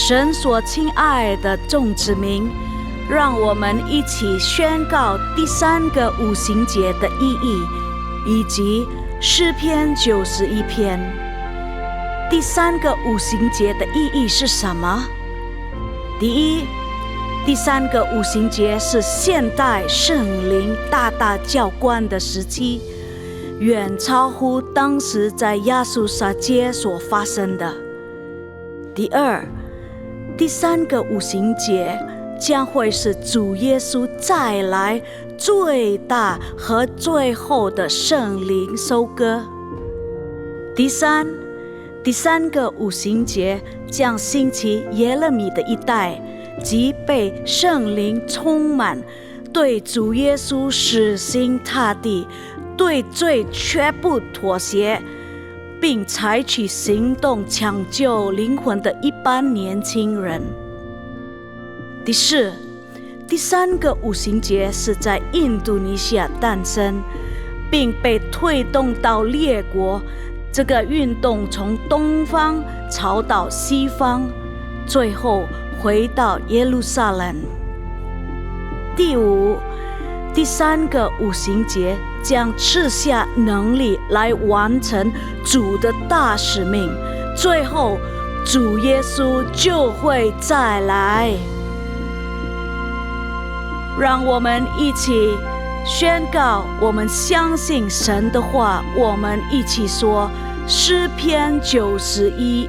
神所亲爱的众子民，让我们一起宣告第3个五旬节的意义，以及诗篇91篇。第3个五旬节的意义是什么？第一，第3个五旬节是现代圣灵大大浇灌的时期，远超乎当时在亚述撒街所发生的。第二，第3个五旬节将会是主耶稣再来最大和最后的圣灵收割。第三个五旬节将兴起耶勒米的一代，即被圣灵充满，对主耶稣死心塌地，对罪绝不妥协，并采取行动抢救灵魂的一般年轻人。第四，第3个五旬节是在印度尼西亚诞生，并被推动到列国。这个运动从东方朝到西方，最后回到耶路撒冷。第五，第3个五旬节将赐下能力来完成主的大使命，最后主耶稣就会再来。让我们一起宣告，我们相信神的话。我们一起说诗篇91：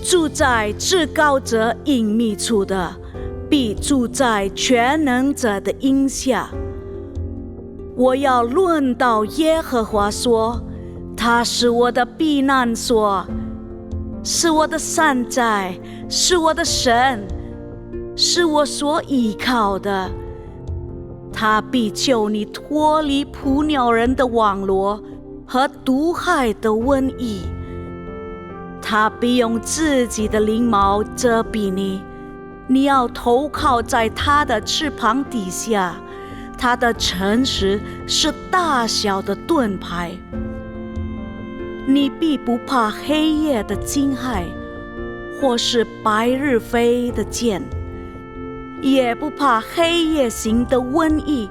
住在至高者隐秘处的，必住在全能者的荫下。我要论到耶和华说，他是我的避难所，是我的山寨，是我的神，是我所依靠的。他必救你脱离捕鸟人的网罗和毒害的瘟疫。他必用自己的翎毛遮蔽你，你要投靠在他的翅膀底下。他的诚实是大小的盾牌。你必不怕黑夜的惊骇，或是白日飞的箭，也不怕黑夜行的瘟疫，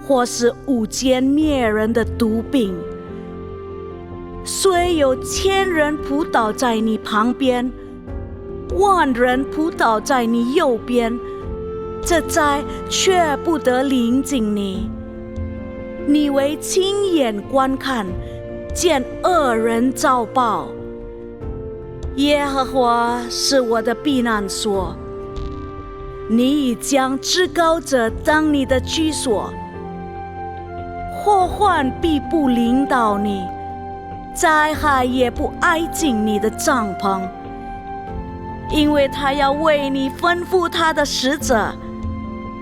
或是午间灭人的毒病。虽有1000人扑倒在你旁边，10000人扑倒在你右边，这灾却不得临近你。你为亲眼观看，见恶人遭报。耶和华是我的避难所，你已将至高者当你的居所。祸患必不临到你，灾害也不挨近你的帐篷，因为他要为你吩咐他的使者，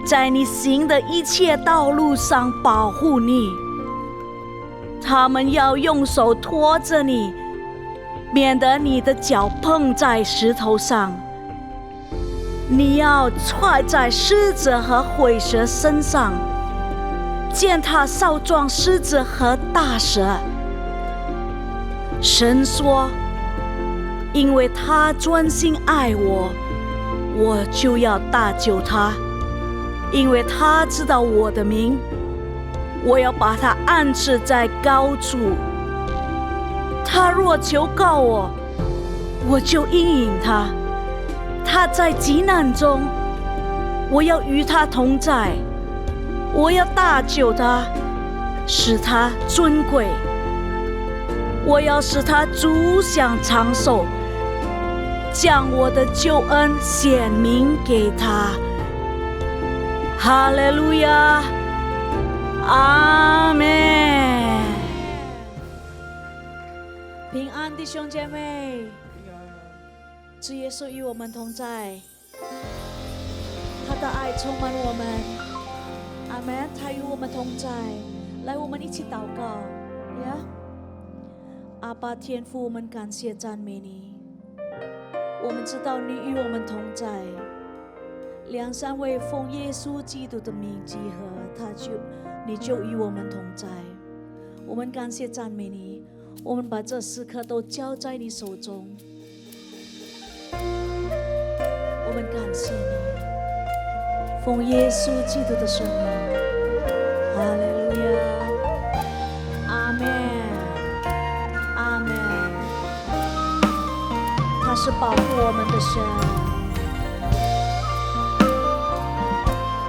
在你行的一切道路上保护你。他们要用手托着你，免得你的脚碰在石头上。你要踹在狮子和虺蛇身上，践踏少壮狮子和大蛇。神说，因为他专心爱我，我就要搭救他。因为他知道我的名，我要把他安置在高处。他若求告我，我就应允他。他在急难中，我要与他同在。我要搭救他，使他尊贵。我要使他足享长寿，将我的救恩显明给他。哈利路亚，阿们。平安，弟兄姐妹，主耶稣与我们同在，他的爱充满我们。阿们，他与我们同在。来，我们一起祷告呀！阿爸天父，我们感谢赞美你。我们知道你与我们同在。2、3位奉耶稣基督的名集合，你就与我们同在。我们感谢赞美你，我们把这时刻都交在你手中。我们感谢你，奉耶稣基督的圣名，哈利路亚，阿门，阿门。他是保护我们的神，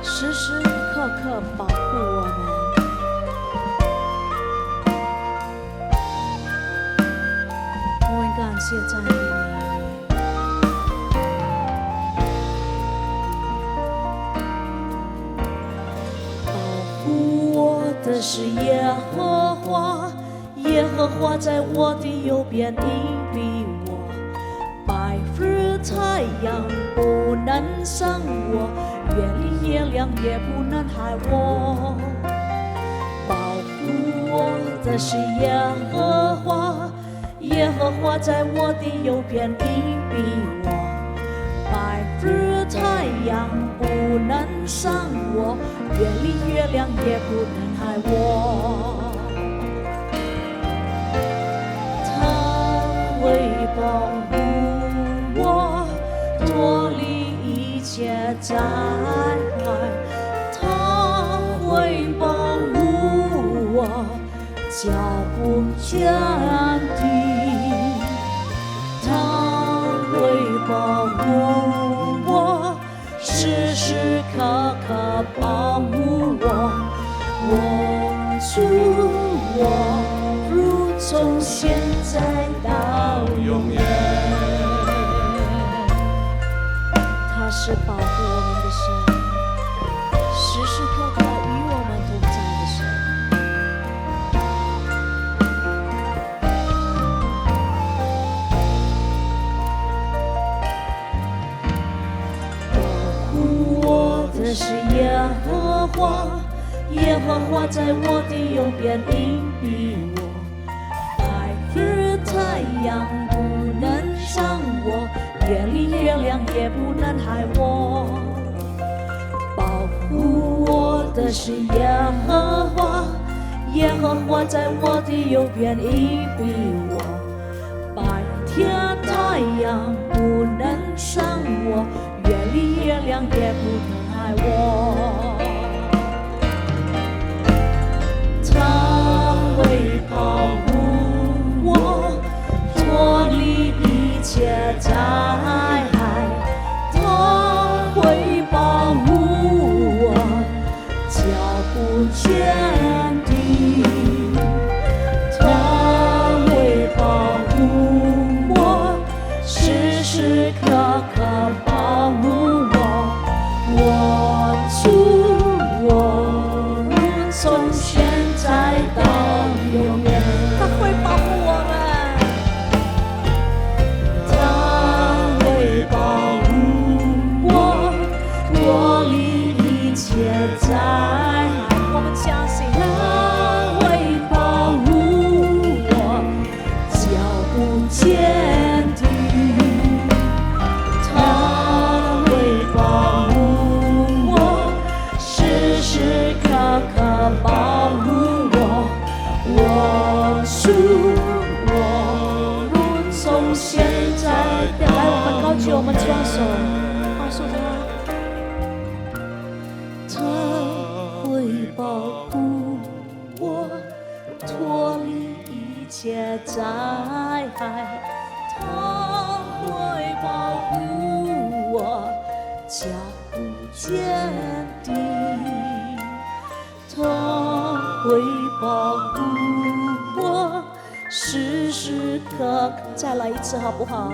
时时刻刻保护我们。我们感谢赞美你。的是耶和华，耶和华在我的右边荫庇我，白日太阳不能伤我，夜里月亮也不能害我。保护我的是耶和华，耶和华在我的右边荫庇我，白日太阳不能伤我，夜里月亮也不能害我。他会保护我，脱离一切灾害。他会保护我，脚步坚定。他会保护我，时时刻刻保护我。我主，我如从现在到永远。他是保护我们的神，时时刻刻与我们同在的神。保护我的是耶和华，耶和华在我的右边荫庇我，白日太阳不能伤我，夜里月亮也不能害我。保护我的是耶和华，耶和华在我的右边荫庇我，白天太阳不能伤我，夜里月亮也不能害我。他会保护我，脱离一切灾害。他会保护我，脚步坚定。他会保护我，时时刻刻保护我。我主，我如从现在到永远。他会保护我们，他会保护我，脱离一切灾害。我们相信他会保护我，脚步坚定。他会保护我，时时刻刻保护我。我主，我如从现在来，我们高举我们双手，告诉他，他会保护我，脱离一切灾害。他会保护我，脚步坚定。他会保护我，时时刻刻。再来一次好不好？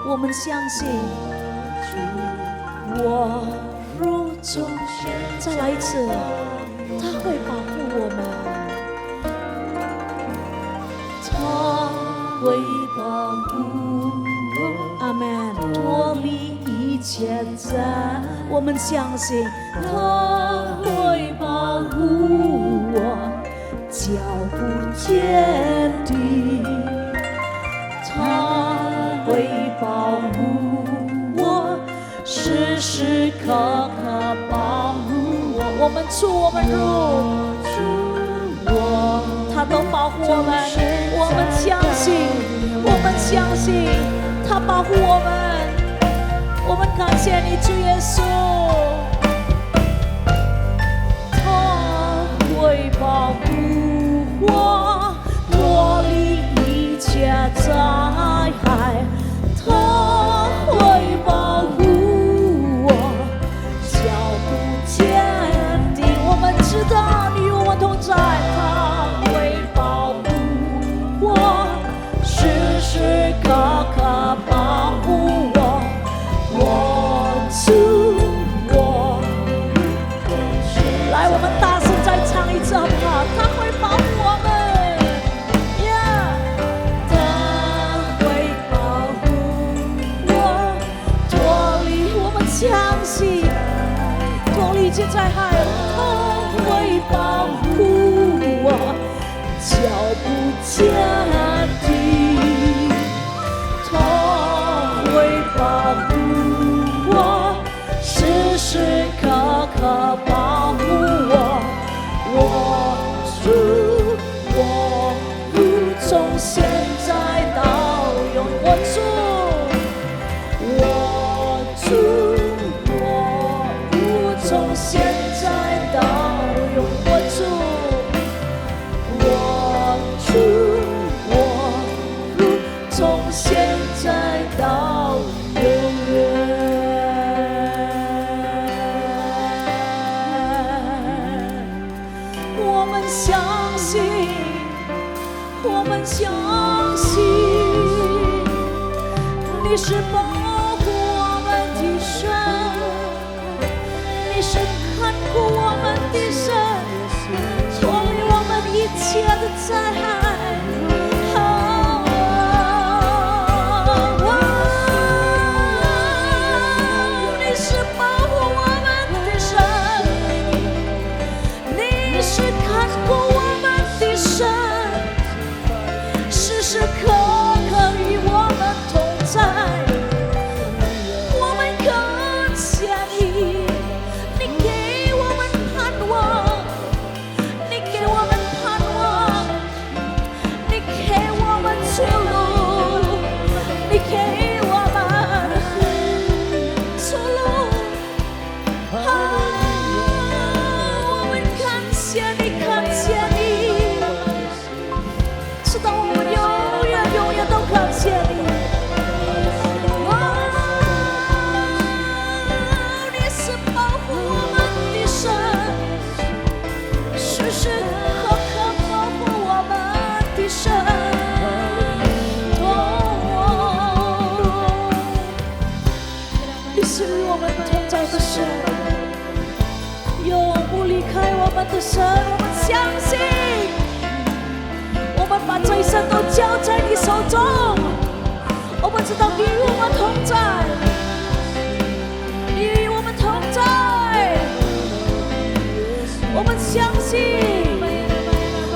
我们相信，我如从再来一次，他会保护我们，他会保护我。阿门。脱离一切灾，我们相信他会保护我，脚步坚定。他会保护我，时时刻刻保护我。我们出，我们入，他都保护我们。我们相信，我们相信他保护我们。我们感谢你，主耶稣，他会保护我，脱离一切灾害，他会保护我，脚步坚定。我们知道你与我们同在，他会保护我，时时刻刻保护我。来，我们大声再唱一次好不好？他会保护我们，他会保护我，脱离我们相信，脱离一切灾害，他会保护我，脚步坚定，他会保护我，时时刻刻保护我。我从现在到永远，我从现在到永远，从现在到永远。我们相信，我们相信，你是保护我们的神，你是看顾我们的神，脱离我们一切的灾害。你是保护我们的神，你是看顾我们的神，时时刻刻与我们同在。我们感谢你，你给我们盼望，你给我们盼望，你给我们出路，你给我们出路。我们感谢你，感谢你，直到我们永远都感谢你。你是保护我们的神，时时刻刻保护我们的神。你是与我们同在的神，永不离开我们的神。我们相信，我们把这一生都交在你手中。我们知道你与我们同在，你与我们同在。我们相信，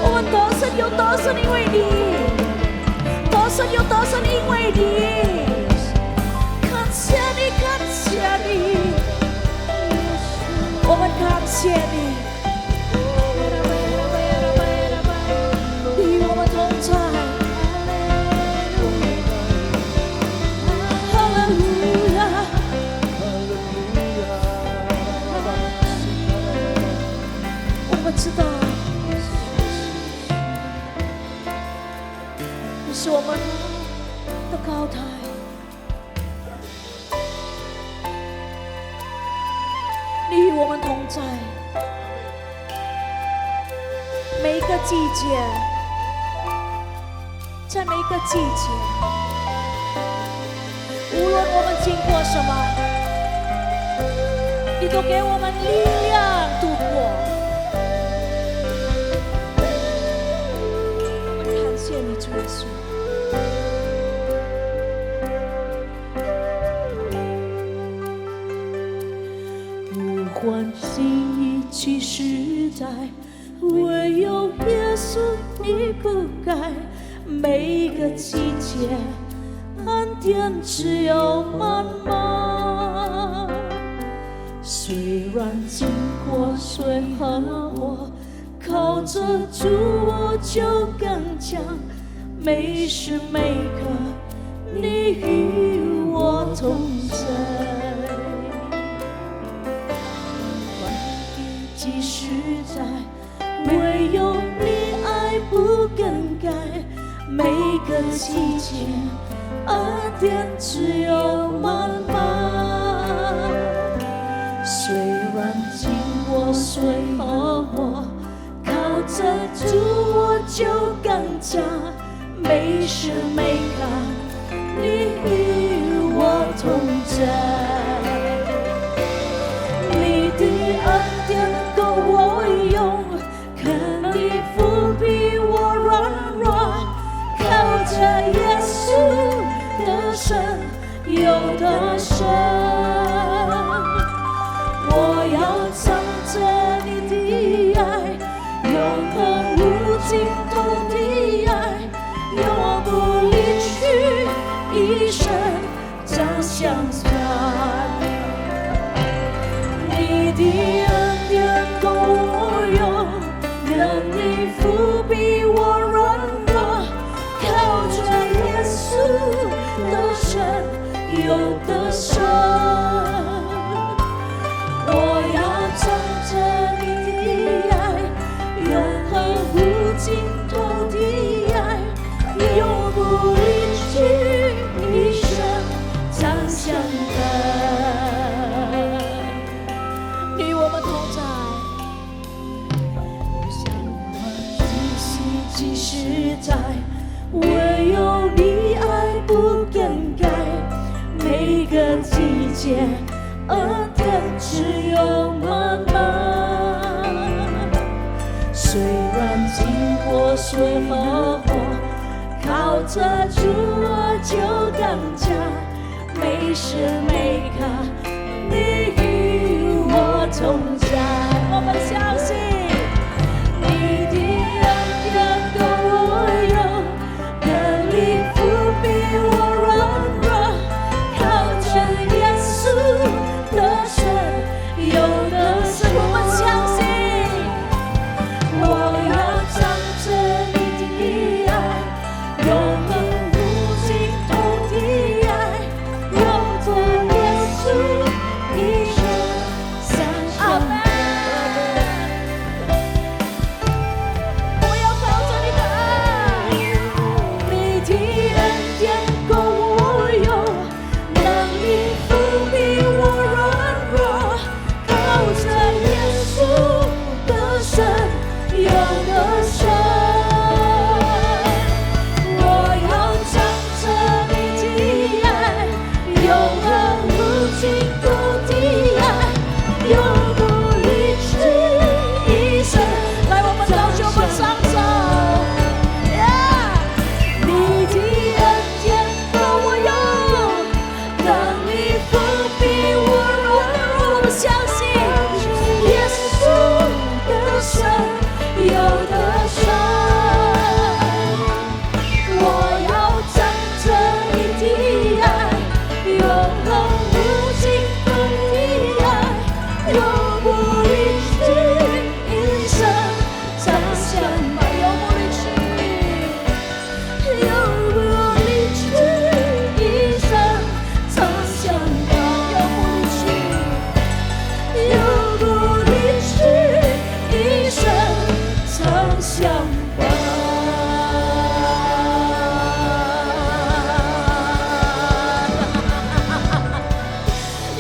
我们得胜有得胜，因为你得胜有得胜，因为你。感谢你，感谢你，我们感谢你，你与我们同在。哈利路亚，我们知道你是我们的高台。你与我们同在，每一个季节，在每一个季节，无论我们经过什么，你都给我们力量度过。我们感谢你，主耶稣。欢喜一起时代，唯有耶稣你不改。每一个季节，恩典只有满满。虽然经过水和火，靠着主我就更强。每时每刻，你与我同在。个季节，恩典只有满满。虽然经过水和火，靠着主我就更加每时每刻你与我同在。你的恩典够我用，可你扶庇我软弱，靠着耶稣的神有的神。我要唱着你的爱，永恒无尽头的爱，永不离去，一生将相传。你的恩典够我用，任你扶庇我软弱，靠着耶稣的神有的神。我要唱着你的爱，永恒无尽头的爱，永不离去，一生将相伴。与我们同在，不想我们仔细即实在，唯有你爱不更改，每个季节恩典只有满满。虽然经过水和火，靠着主我就更加每时每刻你与我同在。我们相信你的恩典够我用，能力扶庇我软弱，靠着耶稣的神有的神。我们相信，我要唱着你的爱，永恒无尽头的爱，有着耶稣一生相相伴。我要靠着你的爱，你的恩典够我用，能力扶庇我软弱，靠着耶稣的神有的神。我要唱着你的爱，永恒无尽头的爱，永不离去，一生。来，我们高举我们双手。你的恩典够我用，能力扶庇我软弱。我们相信耶稣的神有的神。我要唱着你的爱，永恒无尽头的爱，永不离去，一生将相伴。永不离去，永不离去，一生将相伴。永不离去，一生将相伴。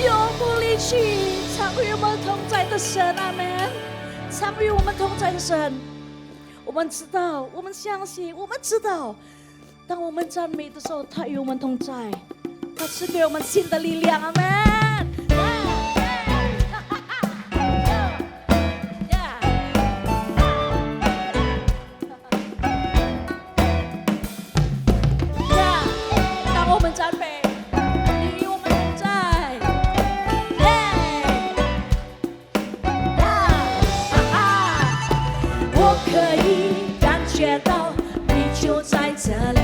永不离去，常与我们同在的神，阿们。常与我们同在的神，我们知道，我们相信，我们知道，当我们赞美的时候，他与我们同在，他赐给我们新的力量，阿们。当我们赞美，你与我们同在。我可以感觉到你就在这里，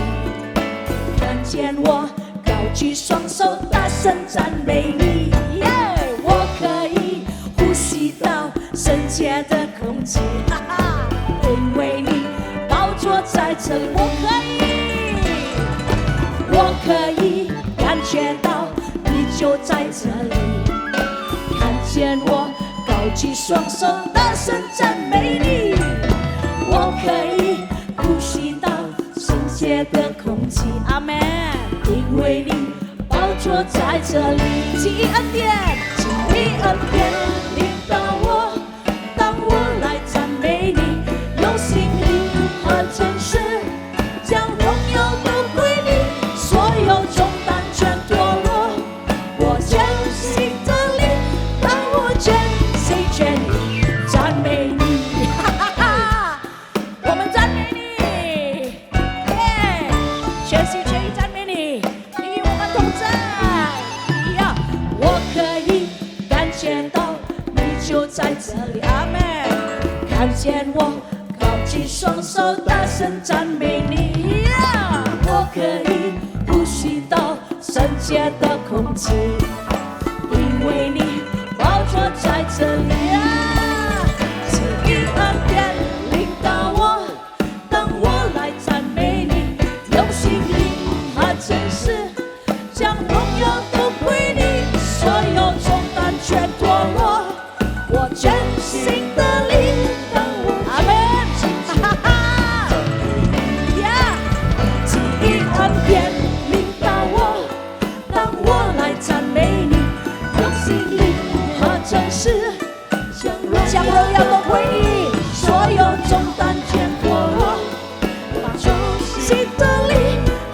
看见我高举双手，大声赞美你。我可以呼吸到圣洁的空气，因为你宝座在这里。我可以感觉到你就在这里，看见我高举双手，大声赞美你。我可以呼吸到圣洁的空气，气。阿门。因为你宝座在这里，奇异恩典，奇异恩典领导我，当我来赞美你，用心灵和真实，将荣耀都归你，所有重担全脱落。我全心的力，当我全心全意赞美你，哈哈哈！我们赞美你，全心全意赞美你，你与我们同在。我可以感觉到你就在这里，阿门。看见我高举双手，大声赞美你。我可以呼吸到圣洁的空气，因为你宝座在这里。奇异恩典领导我，当我来赞美你，用心灵和真实，将荣耀都归你，所有重担全脱落。我全心的力，当我阿门，哈哈哈呀！奇异恩典领导我，当我来赞美你，用心灵和真实，将荣耀都归你，所有重担全脱落。我全心的力，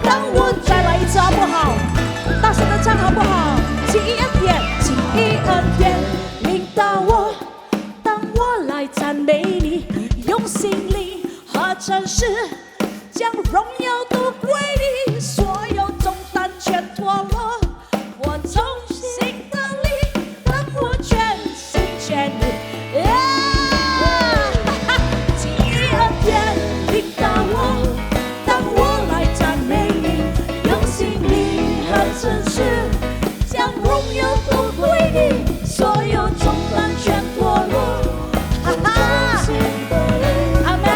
当我再来一次好不好？大声的唱好不好？奇异恩典，奇异恩典领导我，当我来赞美你，用心灵和真实，将荣耀都归你，所有重担全脱落。我重新的力，当我全心全意。奇异恩典领导我，当我来赞美你，用心灵和真实，将荣耀都归你，所有重担全脱落。哈哈，阿门。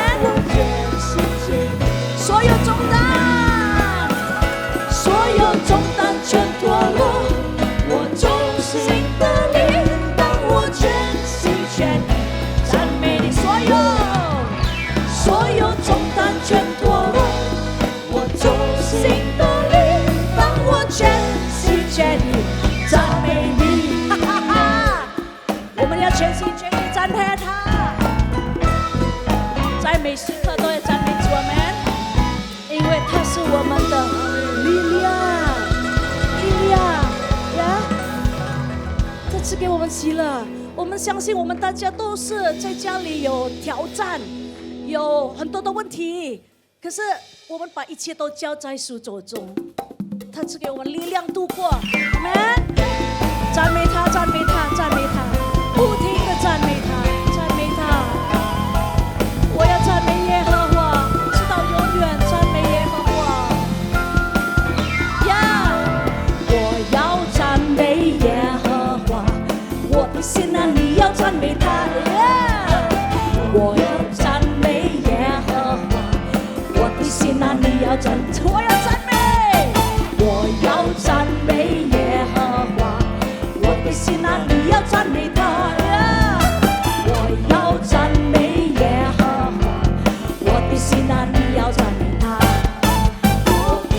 所有重担，所有重担全脱落。我重心的力，当我全心全意赞美你，所有重担全脱落。我重心的力，当我全心全意赞美你，哈哈哈！我们要全心全意赞美他，在每时刻都要赞美主，我们，因为他是我们的力量，力量呀！这次给我们喜乐，我们相信我们大家都是在家里有挑战，有很多的问题，可是我们把一切都交在主手中，他赐给我们力量度过。阿们，赞美他，赞美他，赞美他，不停的赞美他，赞美他。我要赞美耶和华，直到永远赞美耶和华。呀，我要赞美耶和华，我的心啊，你要赞美他。我要赞美耶和华，我的心啊，你要赞，我要赞美，我要赞美耶和华，我的心啊，你要赞美他。我要赞美耶和华，我的心啊，你要赞美他。我一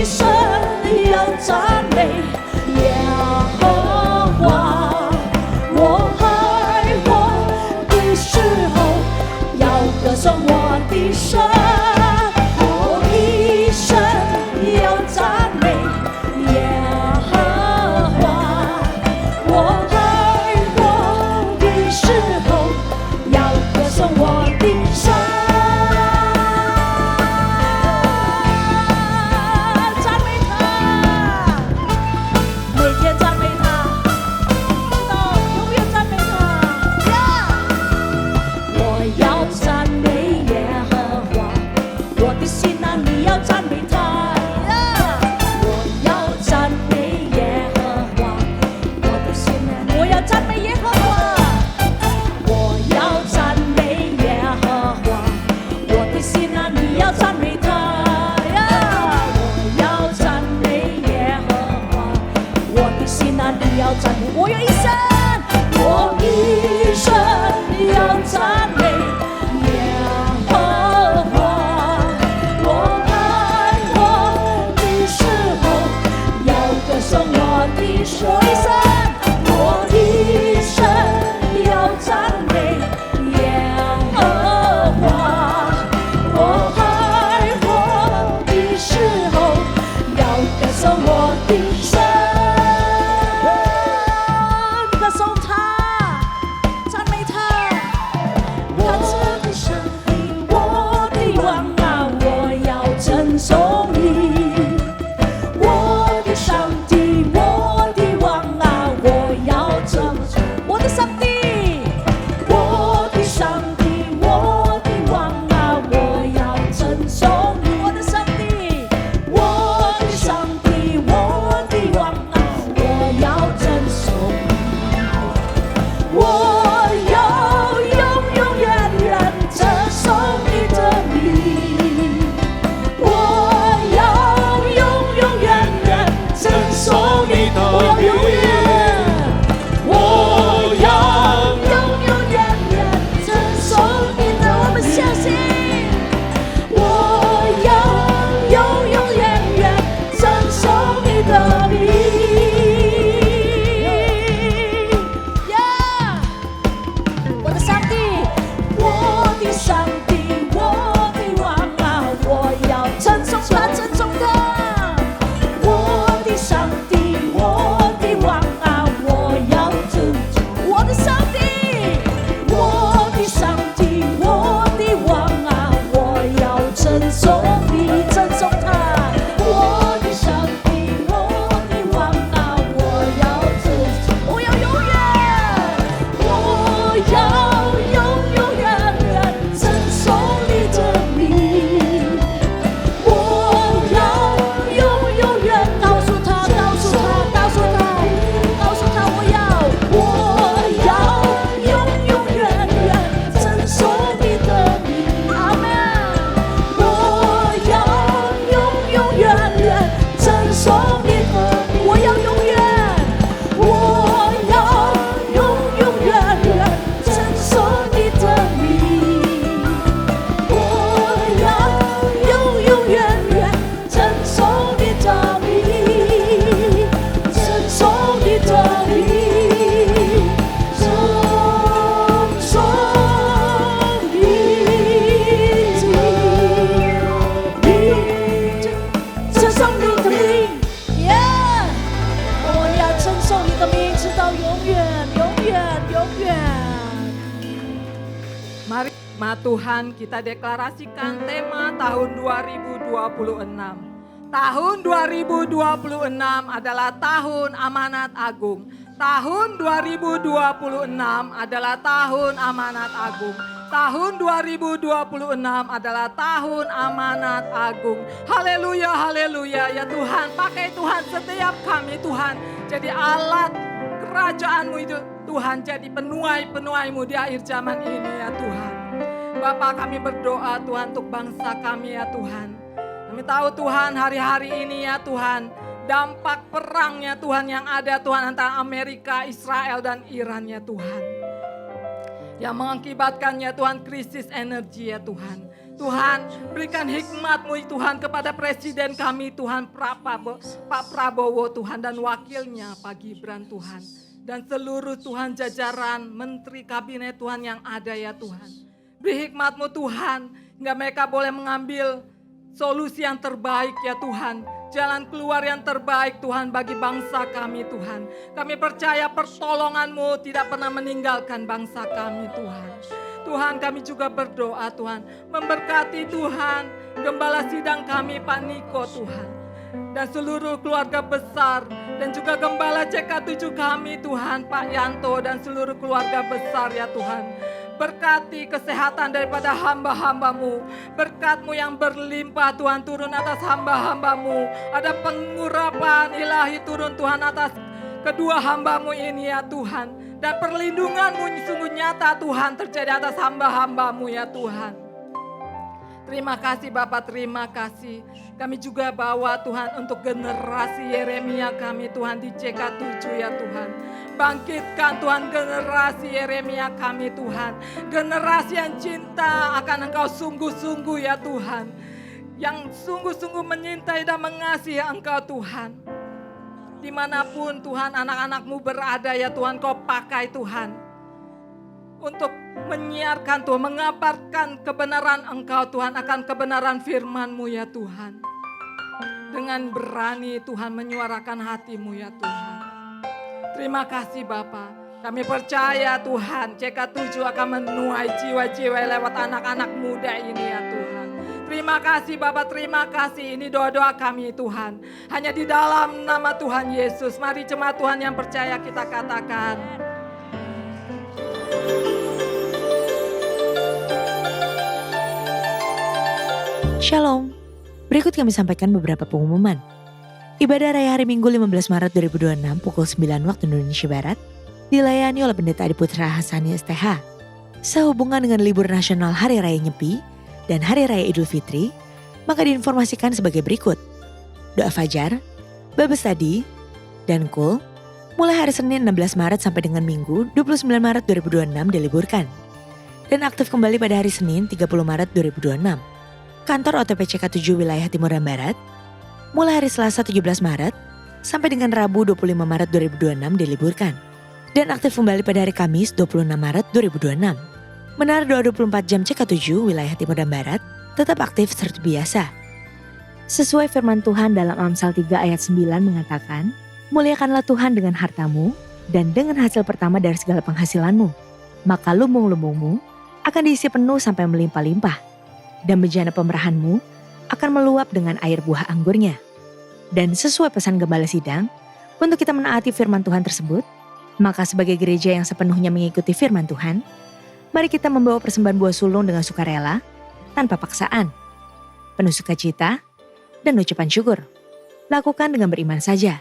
生要赞美耶和华，我爱我的时候要歌颂我的神。我一生要赞美耶和华，我爱我的时候要歌颂我的神。赞美他，每天赞美他，直到永远赞美他。我要赞美耶和华，我的心啊，你要赞美他。我要赞美耶和华，我的心啊，我要赞美耶和华。我要赞美耶和华，我的心啊，你要赞美他。我要赞美耶和华，我的心啊，你要赞美。我有一生，我一生要赞美耶和华，我爱我的说一声，我的神要赞美耶和华。我爱我的时候，要歌颂我的神，歌颂他，赞美他。他是的上帝，我的王啊，我要称颂你。我的上帝，我的王啊，我要称颂我的上帝，我的上帝，我的王啊，我要称颂你。我的上帝，我的上帝，我的王啊，我要称颂你。我要永远称颂你的名，我要永远称颂你的名，我要永远称颂你的，我们相信，我要永远称颂你的名。我的上帝，我的上帝，我的王啊，我要称颂他，称颂他。我的上帝，我的王啊，我要称颂我的上帝，我的上帝，我的王啊，我要称颂你，称颂他。我的上帝，我的王啊，我要称颂，我要永远称颂你的名，我要永远告诉他，我要永远称颂你的名，阿门。我要永远称颂你的名，我要永远称颂你的名，我要永远称颂你的名，称颂你的名，称颂你的名，耶！我要称颂你的名，直到永远。Mari Tuhan, kita deklarasikan tema tahun 2026. Tahun 2026 adalah tahun amanat agung. Tahun 2026 adalah tahun amanat agung. Tahun 2026 adalah tahun amanat agung. Haleluya, haleluya. Ya Tuhan, pakai Tuhan setiap kami Tuhan jadi alat kerajaan-Mu itu Tuhan, jadi penuai-penuai-Mu di akhir zaman ini ya Tuhan. Bapa, kami berdoa Tuhan untuk bangsa kami ya Tuhan. Kami tahu Tuhan hari-hari ini ya Tuhan, dampak perangnya Tuhan yang ada Tuhan antara Amerika, Israel dan Iran ya Tuhan. Yang mengakibatkannya Tuhan krisis energi ya Tuhan. Tuhan, berikan hikmat-Mu Tuhan kepada presiden kami Tuhan, Pak Prabowo Tuhan, dan wakilnya Pak Gibran Tuhan. Dan seluruh Tuhan jajaran menteri kabinet Tuhan yang ada ya Tuhan. Beri hikmat-Mu Tuhan, hingga mereka boleh mengambil solusi yang terbaik ya Tuhan. Jalan keluar yang terbaik Tuhan bagi bangsa kami Tuhan. Kami percaya pertolongan-Mu tidak pernah meninggalkan bangsa kami Tuhan. Tuhan, kami juga berdoa Tuhan, memberkati Tuhan gembala sidang kami Pak Niko Tuhan, dan seluruh keluarga besar, dan juga gembala CK7 kami Tuhan, Pak Yanto dan seluruh keluarga besar ya Tuhan. Berkati kesehatan daripada hamba-hamba-Mu. Berkat-Mu yang berlimpah Tuhan turun atas hamba-hamba-Mu. Ada pengurapan ilahi turun Tuhan atas kedua hamba-Mu ini ya Tuhan. Dan perlindungan-Mu sungguh nyata Tuhan terjadi atas hamba-hamba-Mu ya Tuhan. Terima kasih Bapak, terima kasih. Kami juga bawa Tuhan untuk generasi Yeremia kami Tuhan di CK7 ya Tuhan. Bangkitkan Tuhan generasi Yeremia kami Tuhan. Generasi yang cinta akan Engkau sungguh-sungguh ya Tuhan. Yang sungguh-sungguh menyintai dan mengasihi Engkau Tuhan. Dimanapun Tuhan anak-anak-Mu berada ya Tuhan, Kau pakai Tuhan. Untuk menyiarkan Tuhan, mengabarkan kebenaran Engkau Tuhan, akan kebenaran firman-Mu ya Tuhan. Dengan berani Tuhan menyuarakan hati-Mu ya Tuhan. Terima kasih Bapa. Kami percaya Tuhan CK7 akan menuai jiwa-jiwa lewat anak-anak muda ini ya Tuhan. Terima kasih Bapa, terima kasih. Ini doa-doa kami Tuhan. Hanya di dalam nama Tuhan Yesus. Mari jemaat Tuhan yang percaya kita katakan. Shalom. Berikut kami sampaikan beberapa pengumuman. Ibadah Raya Hari Minggu 15 Maret 2026 pukul 9 waktu Indonesia Barat dilayani oleh Pendeta Adi Putra Hasani STH. Sehubungan dengan libur nasional Hari Raya Nyepi dan Hari Raya Idul Fitri, maka diinformasikan sebagai berikut. Doa Fajar, Bible Study, dan Kul mulai hari Senin 16 Maret sampai dengan Minggu 29 Maret 2026 diliburkan. Dan aktif kembali pada hari Senin 30 Maret 2026. Kantor OTP CK7 wilayah Timur dan Barat mulai hari Selasa 17 Maret sampai dengan Rabu 25 Maret 2026 diliburkan. Dan aktif kembali pada hari Kamis 26 Maret 2026. Menara doa 24 jam CK7 wilayah Timur dan Barat tetap aktif seperti biasa. Sesuai firman Tuhan dalam Amsal 3 ayat 9 mengatakan, muliakanlah Tuhan dengan hartamu dan dengan hasil pertama dari segala penghasilanmu. Maka lumbung-lumbungmu akan diisi penuh sampai melimpah-limpah. Dan bejana pemerahanmu akan meluap dengan air buah anggurnya. Dan sesuai pesan Gembala Sidang, untuk kita menaati firman Tuhan tersebut, maka sebagai gereja yang sepenuhnya mengikuti firman Tuhan, mari kita membawa persembahan buah sulung dengan sukarela, tanpa paksaan, penuh sukacita, dan ucapan syukur. Lakukan dengan beriman saja.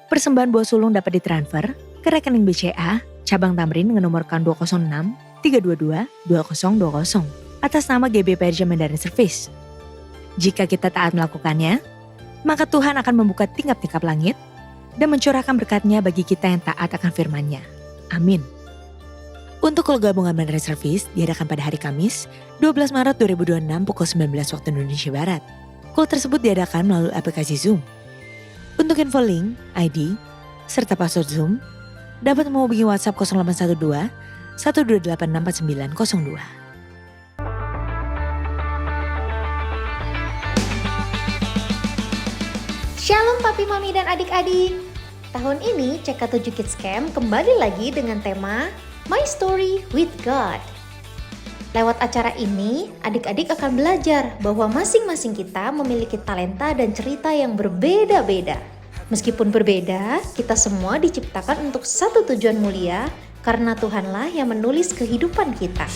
Persembahan buah sulung dapat ditransfer ke rekening BCA, cabang Tamrin dengan nomor account 206 322 2020 atas nama GB Perja Mandarin Service. Jika kita taat melakukannya, maka Tuhan akan membuka tingkap-tingkap langit dan mencurahkan berkat-Nya bagi kita yang taat akan firman-Nya. Amin. Untuk Kul Gabungan Mandarin Service diadakan pada hari Kamis 12 Maret 2026 pukul 19 waktu Indonesia Barat. Kul tersebut diadakan melalui aplikasi Zoom. Untuk info link, ID, serta password Zoom, dapat menghubungi WhatsApp 0812 128 4902. Shalom Papi, Mami, dan adik-adik. Tahun ini CK7 Kids Camp kembali lagi dengan tema My Story with God. Lewat acara ini, adik-adik akan belajar bahwa masing-masing kita memiliki talenta dan cerita yang berbeda-beda. Meskipun berbeda, kita semua diciptakan untuk satu tujuan mulia karena Tuhanlah yang menulis kehidupan kita.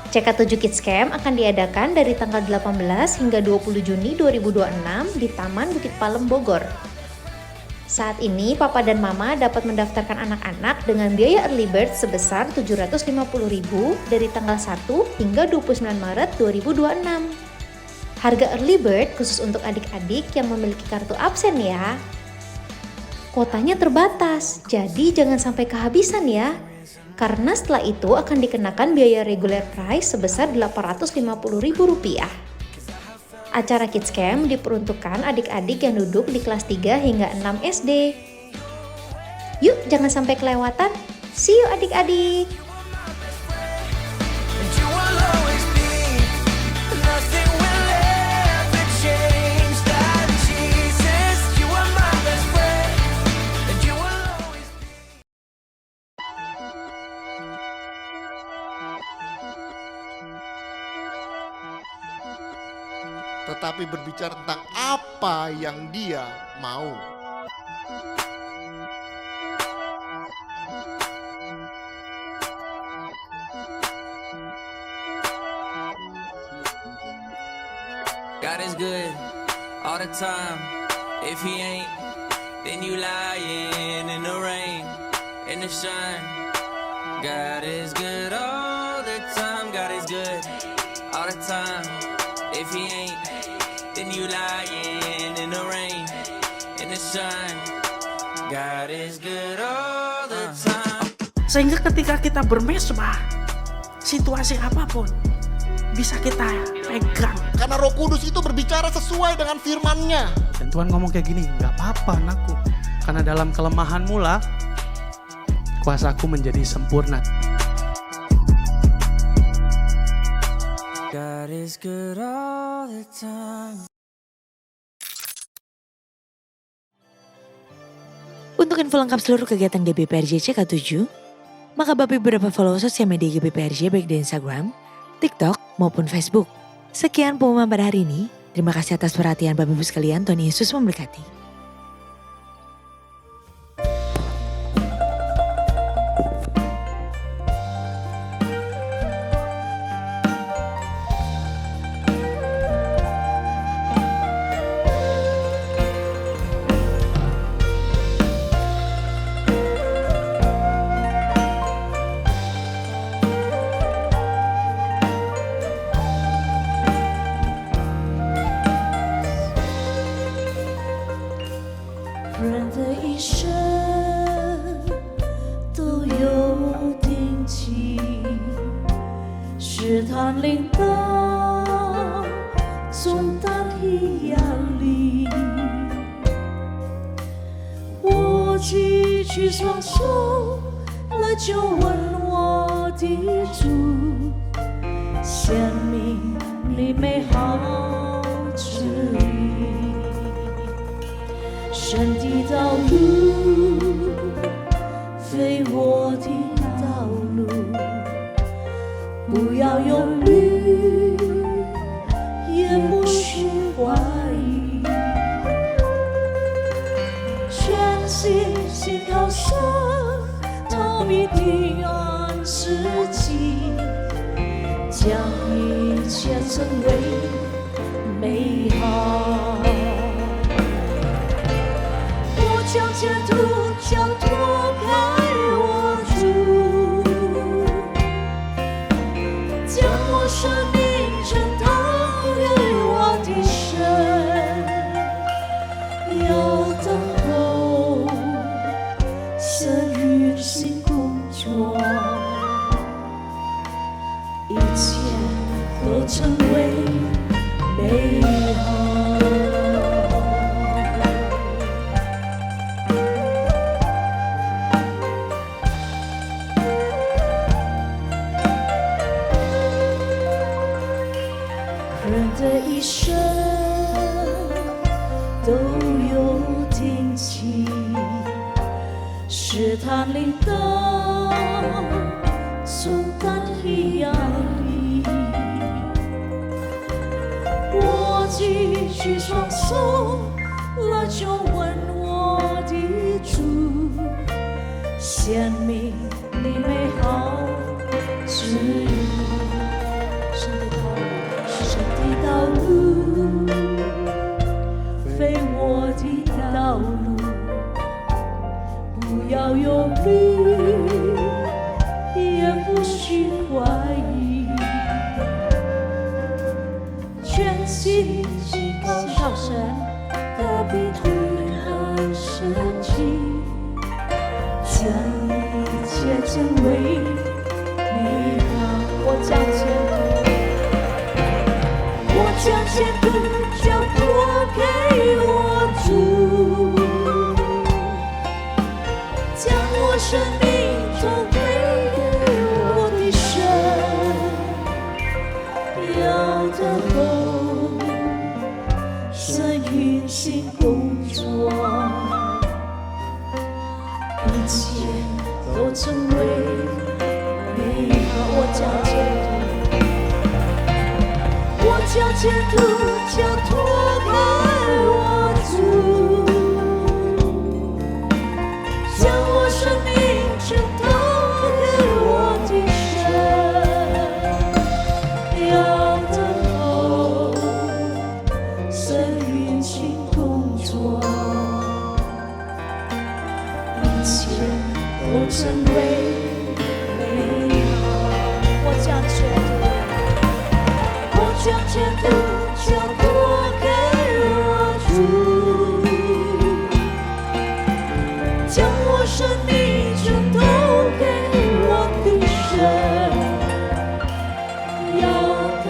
CK7 Kids Camp akan diadakan dari tanggal 18 hingga 20 Juni 2026 di Taman Bukit Palem, Bogor. Saat ini, Papa dan Mama dapat mendaftarkan anak-anak dengan biaya early bird sebesar Rp750.000 dari tanggal 1 hingga 29 Maret 2026. Harga early bird khusus untuk adik-adik yang memiliki kartu absen ya. Kuotanya terbatas, jadi jangan sampai kehabisan ya. Karena setelah itu akan dikenakan biaya regular price sebesar Rp850.000. Acara Kids Camp diperuntukkan adik-adik yang duduk di kelas 3 hingga 6 SD. Yuk jangan sampai kelewatan. See you adik-adik. Tetapi berbicara tentang apa yang Dia mau. God is good all the time. If He ain't, then you lying in the rain, in the sun. God is good all the time. God is good all the time. If He ain't, then you lying in the rain, in the sun. God is good all the time. Sehingga ketika kita bermesbah, situasi apapun, bisa kita pegang. Karena Roh Kudus itu berbicara sesuai dengan firman-Nya. Dan Tuhan ngomong kayak gini, gak apa-apa anakku. Karena dalam kelemahanmu lah, kuasaku menjadi sempurna. God is good all the time. Untuk info lengkap seluruh kegiatan GBPRJ CK7, maka Bapak Ibu dapat follow sosial media GBPRJ baik di Instagram, TikTok, maupun Facebook. Sekian pengumuman pada hari ini. Terima kasih atas perhatian Bapak Ibu sekalian. Tuhan Yesus memberkati.试探领导，重担的压力，我举起双手来就问我的主，显明你美好旨意，神的道路非我的道路。不要忧虑，也不需怀疑，全心信靠神，他必定按时机，将一切成为美好。我将前途交托给我主。将我生命全投给我的神，要等候神运行工作，一切都成为美好。人的一生都有定期，试探领导，重担的压力。我举起双手来就问我的主，显明你美好旨意。道路非我的道路，不要忧虑，也不需怀疑，全心信靠神，他必定按时机，将一切成为美好。我将前途。将前途交托给我主，将我生命交给我的神，要等候神运行工作，一切都成为美好。我将前途。将前途交托给我主，将我生命全投给我的神，要等候神运行工作，一切都成为美好。我将前途。将前途交托给我主，将我生命全投给我的神，要等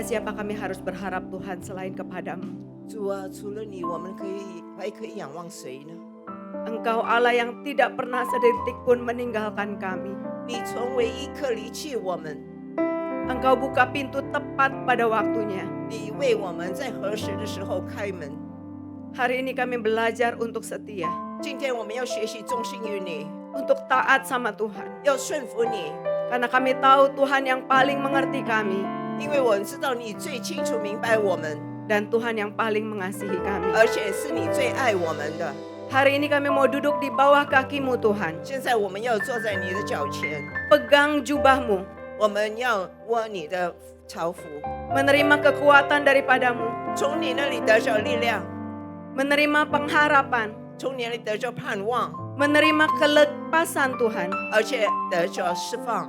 siapa kami harus berharap Tuhan selain kepadamu? 主啊，除了你，我们还可以仰望谁呢？ Engkau Allah yang tidak pernah sedetik pun meninggalkan kami. 你从唯一刻离弃我们， Engkau buka pintu tepat pada waktunya. 你为我们在合适的时候开门。 Hari ini kami belajar untuk setia, 今天我们要学习忠心于你， untuk taat sama Tuhan. 要顺服你， Karena kami tahu Tuhan yang paling mengerti kami 因为我们知道你最清楚明白我们， dan Tuhan yang paling mengasihi kami. 而且是你最爱我们的。 Hari ini kami mau duduk di bawah kakimu Tuhan. 现在我们要坐在你的脚前， Pegang jubahmu, 我们要握你的朝服， menerima kekuatan daripadamu, 从你那里得着力量， menerima pengharapan, 从你那里得着盼望， menerima kelepasan Tuhan, 而且得着释放，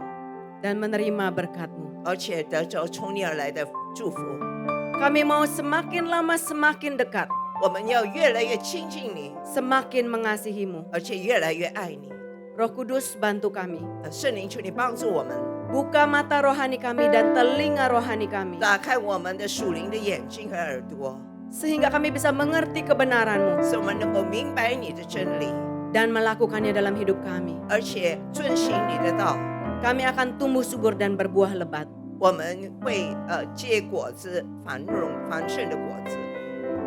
dan menerima berkat-Mu. 而且得着从你而来的祝福。 Kami mau semakin lama semakin dekat, 我们要越来越亲近你， semakin mengasihi-Mu. 而且越来越爱你。 Roh Kudus bantu kami. 圣灵，求你帮助我们， Buka mata rohani kami dan telinga rohani kami. 打开我们的属灵的眼睛和耳朵， Sehingga kami bisa mengerti kebenaran-Mu 使我们能够明白你的真理， dan melakukannya dalam hidup kami. 而且遵行你的道。 Kami akan tumbuh subur dan berbuah lebat. 我们会结果子，繁荣繁盛的果子。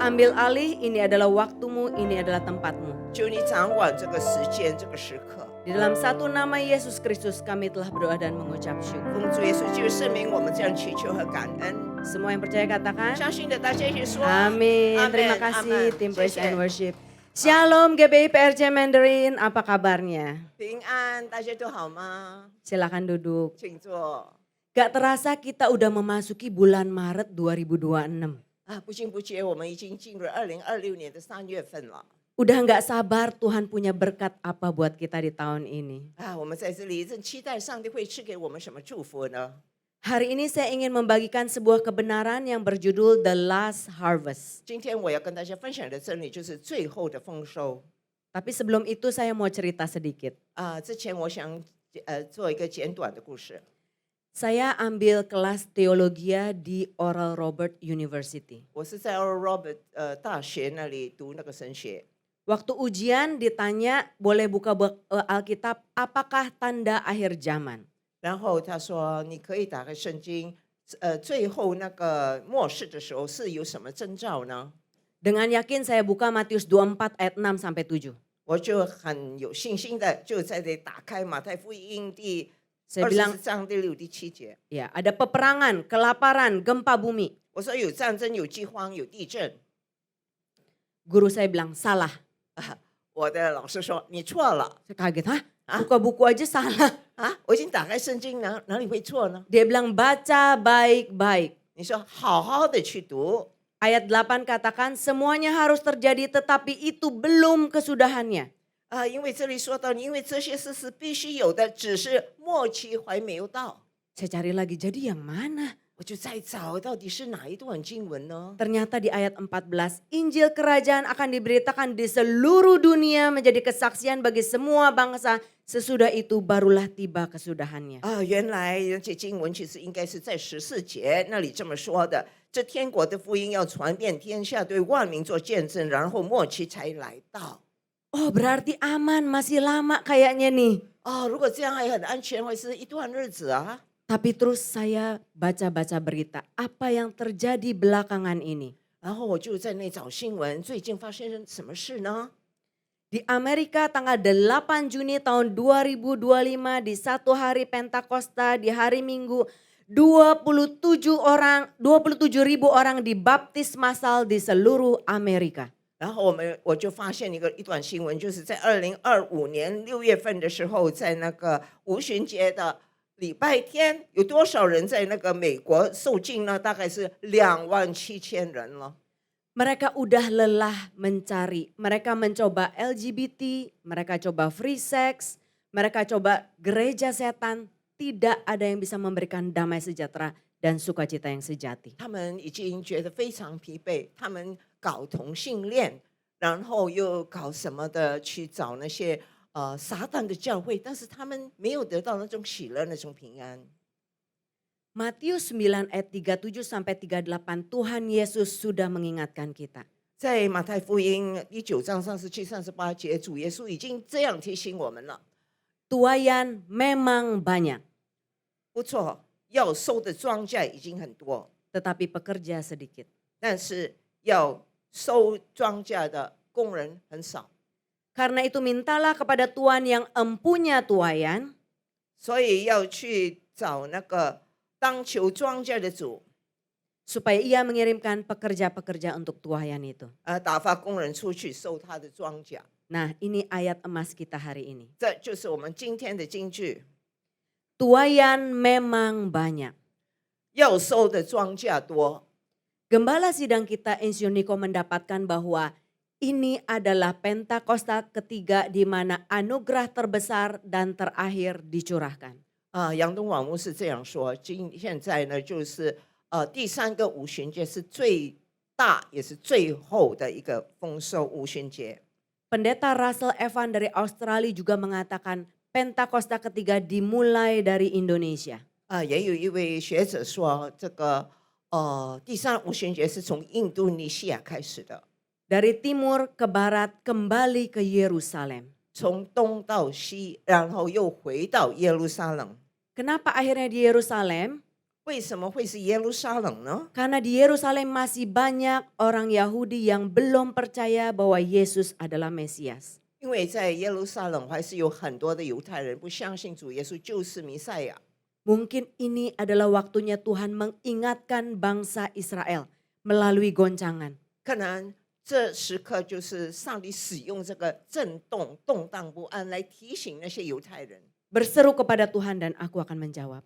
Ambil alih, ini adalah waktumu, ini adalah tempatmu. 求你掌管这个时间，这个时刻。 Di dalam satu nama Yesus Kristus kami telah berdoa dan mengucap syukur. 奉主耶稣基督圣名，我们这样祈求和感恩。 Semua yang percaya katakan. 相信的大家一起说。 Amin. Terima Amin, kasih amin. tim Praise 谢谢 and Worship. Shalom GBI PRC Mandarin, apa kabarnya? 平安，大家都好吗？ Silakan duduk. 请坐。 Gak terasa kita udah memasuki bulan Maret 2026. 不经不觉，我们已经进入2026年的3月份了。 Udah gak sabar Tuhan punya berkat apa buat kita di tahun ini. 我们在这里正期待上帝会赐给我们什么祝福呢？ Hari ini saya ingin membagikan sebuah kebenaran yang berjudul The Last Harvest. 今天我要跟大家分享的真理就是最后的丰收。 Tapi sebelum itu saya mau cerita sedikit. 之前我想做一个简短的故事。 Saya ambil kelas teologia di Oral Roberts University. 我是在 Oral Roberts 大学那里读那个神学。 Waktu ujian ditanya boleh buka Alkitab, apakah tanda akhir zaman? 然后他说你可以打开圣经，最后那个末世的时候是有什么征兆呢？ Dengan yakin saya buka Matius 24 ayat 6 sampai 7. 我就很有信心的就在这里打开马太福音第 Saya bilang, 20章第6、第7节。 ya ada peperangan, kelaparan, gempa bumi. 我说有战争、有饥荒、有地震。 Guru saya bilang salah. 我的老师说你错了 Saya kaget, hah? Buka buku aja salah. 我已经打开圣经，哪里会错呢？ Dia bilang baca baik-baik. 你说好好的去读。 Ayat 8 katakan semuanya harus terjadi tetapi itu belum kesudahannya. 因为这里说到，因为这些事是必须有的，只是末期还没有到。 Saya cari lagi, jadi yang mana? 我就在找到底是哪一段经文呢？ Ternyata di ayat 14, Injil kerajaan akan diberitakan di seluruh dunia menjadi kesaksian bagi semua bangsa. Sesudah itu barulah tiba kesudahannya. 原来这经文其实应该是在14节那里这么说的。这天国的福音要传遍天下，对万民做见证，然后末期才来到。 Oh berarti aman, masih lama kayaknya nih. 如果这样还很安全，会是一段日子啊。 Tapi terus saya baca-baca berita, apa yang terjadi belakangan ini. 然后我就在那找新闻，最近发生什么事呢？ Di Amerika tanggal 8 Juni tahun 2025 di satu hari Pentakosta di hari Minggu 27 ribu orang dibaptis massal di seluruh Amerika. 然后我就发现一段新闻，就是在2025年6月份的时候，在那个五旬节的礼拜天，有多少人在那个美国受浸呢？大概是27000人了。 Mereka udah lelah mencari, mereka mencoba LGBT, mereka coba free sex, mereka coba gereja setan, tidak ada yang bisa memberikan damai sejahtera dan sukacita yang sejati. 他们已经觉得非常疲惫，他们搞同性恋，然后又搞什么的，去找那些撒旦的教会，但是他们没有得到那种喜乐，那种平安。Matius 9 ayat 37 sampai 38 Tuhan Yesus sudah mengingatkan kita. 在马太福音第9章37、38节，主耶稣已经这样提醒我们了。 Tuayan memang banyak, 不错，要收的庄稼已经很多， tetapi pekerja sedikit. 但是要收庄稼的工人很少。 Karena itu mintalah kepada Tuhan yang empunya tuayan, 所以要去找那个当求庄稼的主， supaya ia mengirimkan pekerja-pekerja untuk tuayan itu. 打发工人出去收他的庄稼。 Nah, ini ayat emas kita hari ini. 这就是我们今天的金句， Tuayan memang banyak. 要收的庄稼多。 Gembala sidang kita Insyuniko mendapatkan bahwa ini adalah Pentakosta ketiga di mana anugerah terbesar dan terakhir dicurahkan. 杨东广牧是这样说，现在呢就是第三个五旬节是最大也是最后的一个丰收五旬节。 Pendeta Russell Evan dari Australia juga mengatakan Pentakosta ketiga dimulai dari Indonesia. 也有一位学者说，这个第三五旬节是从印度尼西亚开始的， Dari timur ke barat kembali ke Yerusalem. 从东到西，然后又回到耶路撒冷。 Kenapa akhirnya di Yerusalem? 为什么会是耶路撒冷呢？ Karena di Yerusalem masih banyak orang Yahudi yang belum percaya bahwa Yesus adalah Mesias. 因为在耶路撒冷还是有很多的犹太人不相信主耶稣就是弥赛亚。 Mungkin ini adalah waktunya Tuhan mengingatkan bangsa Israel melalui goncangan. 可能这时刻就是上帝使用这个震动、动荡不安来提醒那些犹太人 Berseru kepada Tuhan dan aku akan menjawab.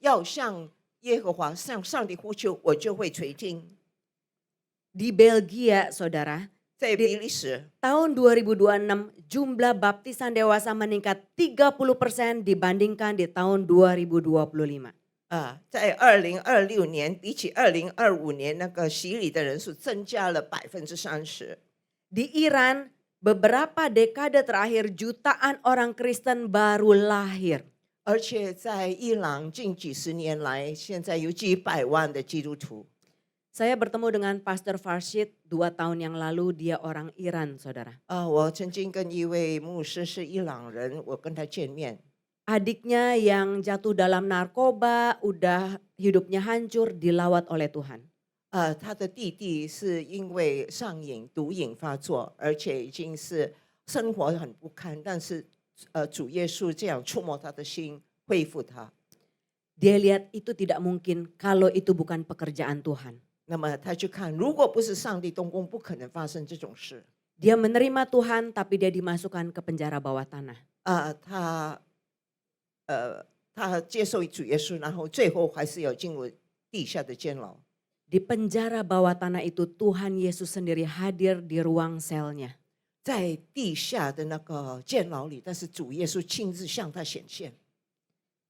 要向耶和华、向上帝呼求，我就会垂听。 Di Belgia, saudara, 在比利时， tahun 2026 jumlah baptisan dewasa meningkat 30% dibandingkan di tahun 2025. 在2026年比起2025年那个洗礼的人数增加了30%。 Di Iran, beberapa dekade terakhir jutaan orang Kristen baru lahir. 而且在伊朗近几十年来，现在有几百万的基督徒。 Saya bertemu dengan Pastor Farshid 2 tahun yang lalu, dia orang Iran, saudara. 我曾经跟一位牧师是伊朗人，我跟他见面。 Adiknya yang jatuh dalam narkoba, udah hidupnya hancur, dilawat oleh Tuhan. 他的弟弟是因为上瘾、毒瘾发作，而且已经是生活很不堪，但是主耶稣这样触摸他的心，恢复他。 Dia lihat itu tidak mungkin kalau itu bukan pekerjaan Tuhan. 那么他去看，如果不是上帝动工，不可能发生这种事。 Dia menerima Tuhan tapi dia dimasukkan ke penjara bawah tanah. 他接受主耶稣，然后最后还是要进入地下的监牢。 Di penjara bawah tanah itu Tuhan Yesus sendiri hadir di ruang selnya. 在地下的那个监牢里，但是主耶稣亲自向他显现。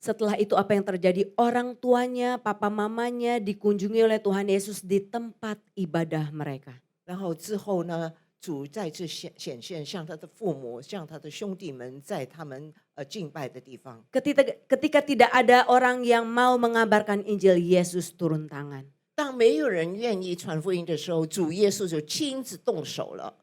Setelah itu apa yang terjadi? Orang tuanya, papa mamanya dikunjungi oleh Tuhan Yesus di tempat ibadah mereka. 然后之后呢，主再次显现，向他的父母，向他的兄弟们，在他们敬拜的地方。 Ketika tidak ada orang yang mau mengabarkan Injil, Yesus turun tangan. 当没有人愿意传福音的时候，主耶稣就亲自动手了。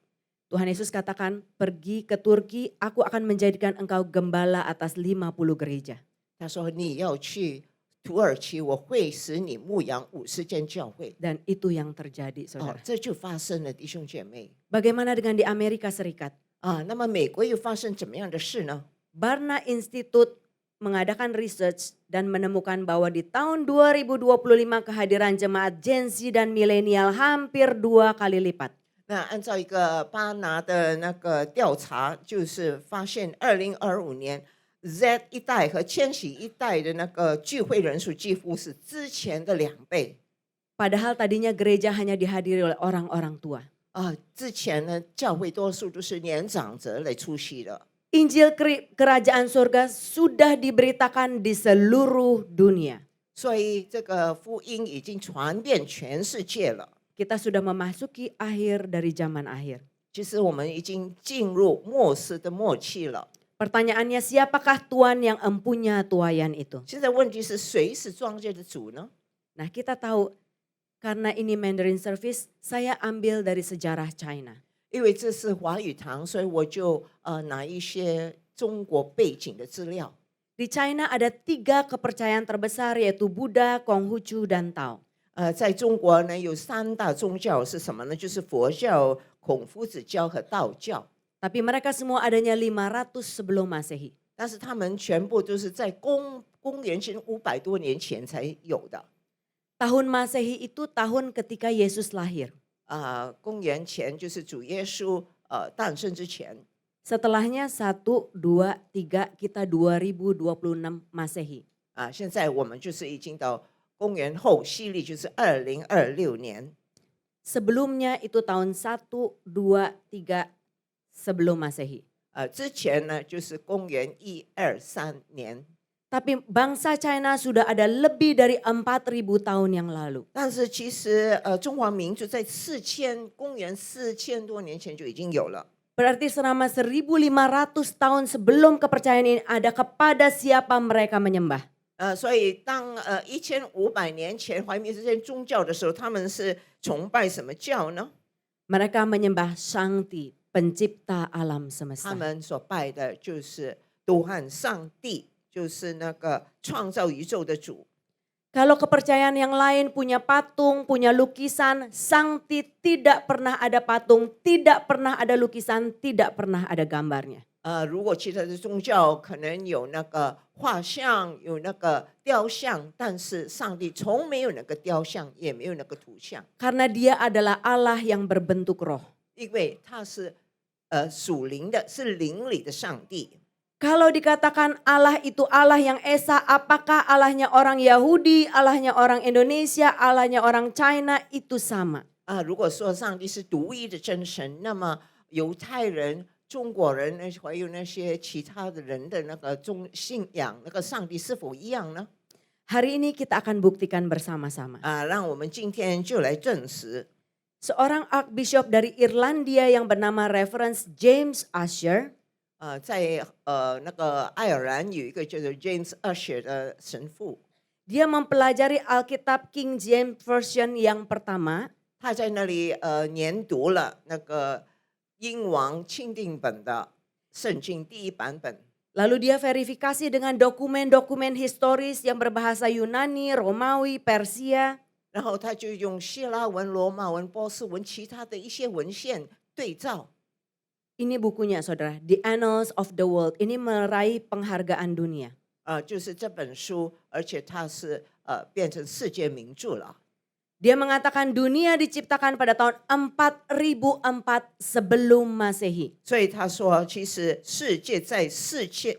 Tuhan Yesus katakan, pergi ke Turki, aku akan menjadikan engkau gembala atas 50 gereja. 他说：“你要去土耳其，我会使你牧养50间教会。” Dan itu yang terjadi, saudara. 这就发生了，弟兄姐妹。 Bagaimana dengan di Amerika Serikat? 那么美国又发生怎么样的事呢？ Barna Institute mengadakan research dan menemukan bahwa di tahun 2025 kehadiran jemaat Gen Z dan milenial hampir 2 kali lipat. 那按照一个巴拿的那个调查，就是发现2025年 Z 一代和千禧一代的那个聚会人数几乎是之前的2倍。 Padahal tadinya gereja hanya dihadiri oleh orang-orang tua. 之前呢，教会多数都是年长者来出席的。 Injil kerajaan surga sudah diberitakan di seluruh dunia. 所以这个福音已经传遍全世界了。 Kita sudah memasuki akhir dari zaman akhir. 其实我们已经进入末世的末期了。Pertanyaannya, siapakah tuan yang empunya tuayan itu? 现在问题是谁是庄稼的主呢？ Nah, kita tahu karena ini Mandarin Service, saya ambil dari sejarah China. 因为这是华语堂，所以我就拿一些中国背景的资料。 Di China ada 3 kepercayaan terbesar yaitu Buddha, Konghucu, dan Tao. 在中国呢，有3大宗教是什么呢？就是佛教、孔夫子教和道教。 Tapi mereka semua adanya 500 sebelum Masehi. 但是他们全部都是在公元前500多年前才有的。 Tahun Masehi itu tahun ketika Yesus lahir. 公元前就是主耶稣诞生之前。 Setelahnya 1, 2, 3 kita 2026 Masehi. 现在我们就是已经到公元后，西历就是2026年。 Sebelumnya itu tahun 1, 2, 3 sebelum Masehi. 之前呢就是公元123年。 Tapi bangsa China sudah ada lebih dari 4.000 tahun yang lalu. 但是其实中华民族在公元4000多年前就已经有了。 Berarti selama 1.500 tahun sebelum kepercayaan ini ada kepada siapa mereka menyembah. 所以当1500年前怀缅这些宗教的时候，他们是崇拜什么教呢？ Mereka menyembah Shangti, pencipta alam 他 semesta. 们所拜的就是Tuhan上帝，就是那个创造宇宙的主。 Kalau kepercayaan yang lain punya patung, punya lukisan, Shangti tidak pernah ada patung, tidak pernah ada lukisan, tidak pernah ada gambarnya. 如果其他的宗教可能有那个画像，有那个雕像，但是上帝从没有那个雕像，也没有那个图像， Karena dia adalah Allah yang berbentuk roh. 因为他是属灵的，是灵里的上帝。 Kalau dikatakan Allah itu Allah yang esa, apakah Allahnya orang Yahudi, Allahnya orang Indonesia, Allahnya orang China itu sama? 如果说上帝是独一的真神，那么犹太人、中国人还有那些其他的人的那个信仰，那个上帝是否一样呢？ Hari ini kita akan buktikan bersama-sama. 让我们今天就来证实。 Seorang Archbishop dari Irlandia yang bernama Reverend James Ussher, 在那个爱尔兰有一个叫做 James Ussher 的神父， dia mempelajari Alkitab King James Version yang pertama. 他在那里研读了那个英王钦定本的圣经第1版本。 Lalu dia verifikasi dengan dokumen-dokumen historis yang berbahasa Yunani, Romawi, Persia. 然后他就用希腊文、罗马文、波斯文其他的一些文献对照。 Ini bukunya saudara, The Annals of the World. Ini meraih penghargaan dunia. 就是这本书，而且它是变成世界名著了。 Dia mengatakan dunia diciptakan pada tahun 4004 sebelum Masehi. 所以他说，其实世界在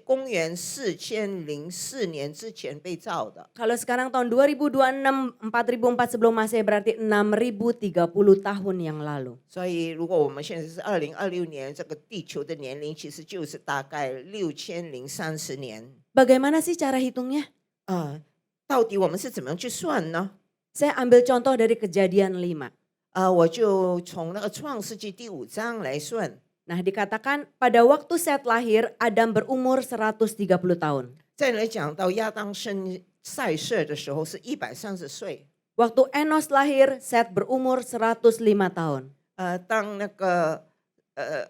公元4004年之前被造的。 Kalau sekarang tahun 2026, 4004 sebelum Masehi berarti 6030 tahun yang lalu. 所以如果我们现在是2026年，这个地球的年龄其实就是大概6030年。 Bagaimana sih cara hitungnya? 到底我们是怎么样去算呢？ Saya ambil contoh dari Kejadian 5. 我就从那个创世纪第5章来算。 Nah, dikatakan pada waktu Set lahir, Adam berumur 130 tahun. 再来讲到亚当生赛瑟的时候是130岁。 Waktu Enos lahir, Set berumur 105 tahun. 当那个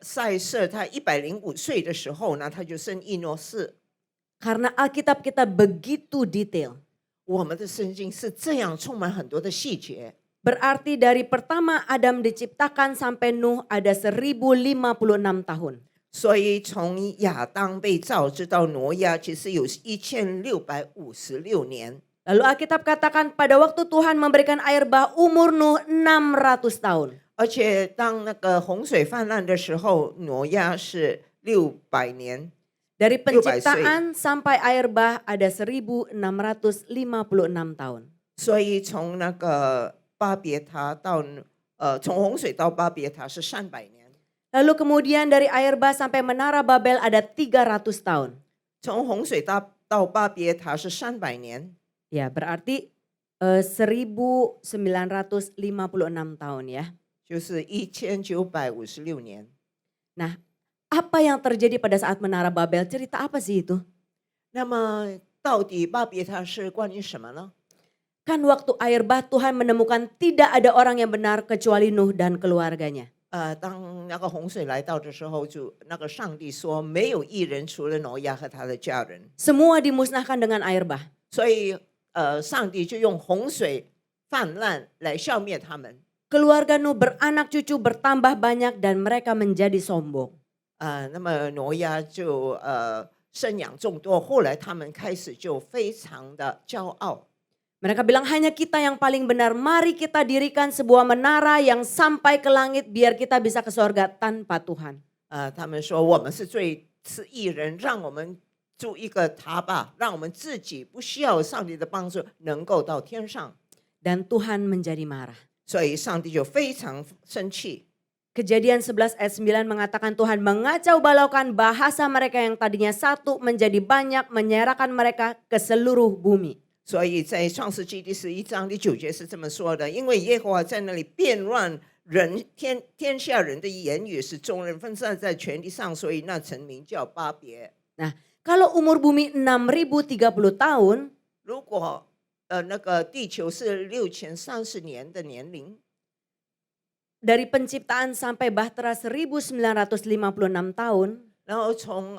赛瑟他105岁的时候呢，他就生以诺士。 Karena Alkitab kita begitu detail. 我们的圣经是这样充满很多的细节。 Berarti dari pertama Adam diciptakan sampai Nuh ada 1056 tahun. 所以从亚当被造直到挪亚，其实有1656年。 Lalu Alkitab katakan pada waktu Tuhan memberikan air bah umur Nuh 600 tahun. 而且当那个洪水泛滥的时候，挪亚是600年。 Dari penciptaan sampai air bah ada 1656 tahun. 所以从那个巴别塔到从洪水到巴别塔是300年。 Lalu kemudian dari air bah sampai menara Babel ada 300 tahun. 从洪水到巴别塔是300年。 Ya, berarti 1956 tahun ya. 就是1956年。 Nah, Apa yang terjadi pada saat Menara Babel? Cerita apa sih itu? 那么到底巴别塔是关于什么呢？ Kan waktu air bah Tuhan menemukan tidak ada orang yang benar kecuali Nuh dan keluarganya. 当那个洪水来到的时候，就那个上帝说没有一人除了挪亚和他的家人， Semua dimusnahkan dengan air bah. 所以上帝就用洪水泛滥来消灭他们。 Keluarga Nuh beranak cucu bertambah banyak dan mereka menjadi sombong. 那么挪亚就生养众多，后来他们开始就非常的骄傲。 Mereka bilang hanya kita yang paling benar. Mari kita dirikan sebuah menara yang sampai ke langit biar kita bisa ke sorga tanpa Tuhan. 他们说我们是义人，让我们筑一个塔吧，让我们自己不需要上帝的帮助，能够到天上。 Dan Tuhan menjadi marah. 所以上帝就非常生气。 Kejadian 11 ayat 9 mengatakan Tuhan mengacau balaukan bahasa mereka yang tadinya satu menjadi banyak, menyerahkan mereka ke seluruh bumi. 所以在创世纪第11章第9节是这么说的：因为耶和华在那里变乱天下人的言语，使众人分散在全地上，所以那城名叫巴别。 Nah, kalau umur bumi 6030 tahun, 如果那个地球是6030年的年龄， dari penciptaan sampai Bahtera 1956 tahun, 然后从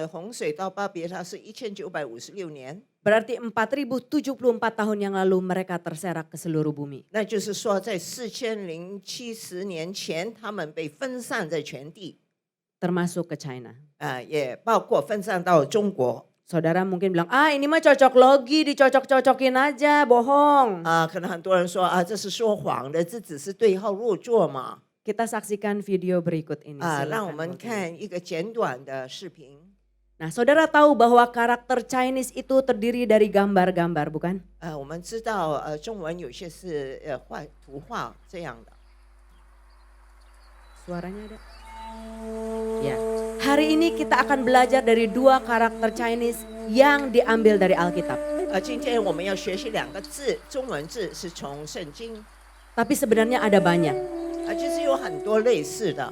洪水到巴别塔是1956年， berarti 4074 tahun yang lalu mereka terserak ke seluruh bumi. 那就是说在4070年前，他们被分散在全地， Termasuk ke China. 也包括分散到中国。 Saudara mungkin bilang, ini mah cocok logi, dicocok-cocokin aja, bohong. 可能很多人说这是说谎的，这只是对号入座嘛。 Kita saksikan video berikut ini. 让我 Silakan, 们 Bobi. 看一个简短的视频。 Nah, saudara tahu bahwa karakter Chinese itu terdiri dari gambar-gambar, bukan? 我们知道中文有些是图画这样的。 Suaranya ada? Ya. Hari ini kita akan belajar dari dua karakter Chinese yang diambil dari Alkitab. 今天我们要学习2个字，中文字是从圣经， Tapi sebenarnya ada banyak. 其实有很多类似的。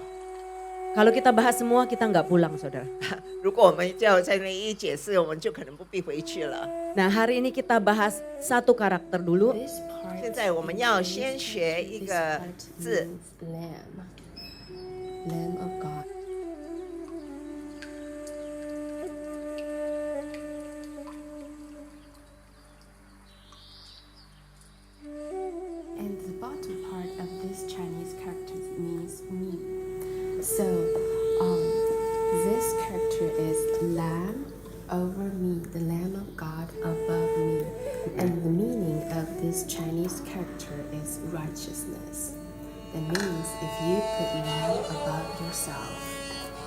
Kalau kita bahas semua, kita nggak pulang, saudara. 如果我们要在那一解释，我们就可能不必回去了。 Nah, hari ini kita bahas satu karakter dulu. 现在我们要先学一个字， Lamb of God. And the bottom part of this Chinese character means me. So, this character is Lamb over me, the Lamb of God above me. And the meaning of this Chinese character is righteousness. That means if you put Lamb above yourself,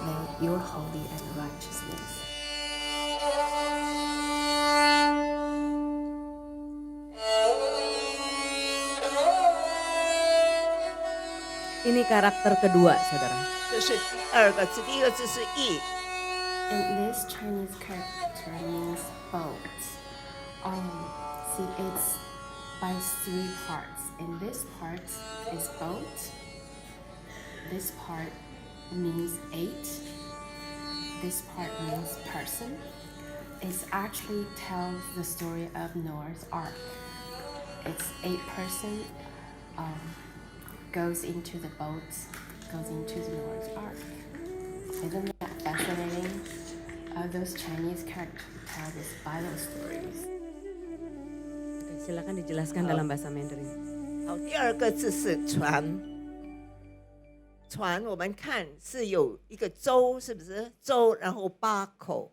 then you're holy and righteousness. Ini karakter kedua, saudara. 这是第2个字，第一个字是义。 And this Chinese character means boat. See, it's by 3 parts. And this part is boat. This part means 8. This part means person. It actually tells the story of Noah's Ark. It's 8 person goes into the boat, goes into the Noah's Ark. Isn't that fascinating? Those Chinese characters tell these Bible stories. Oke, silakan dijelaskan dalam bahasa Mandarin. 好，第2个字是船。船我们看是有一个舟，是不是？舟，然后8口。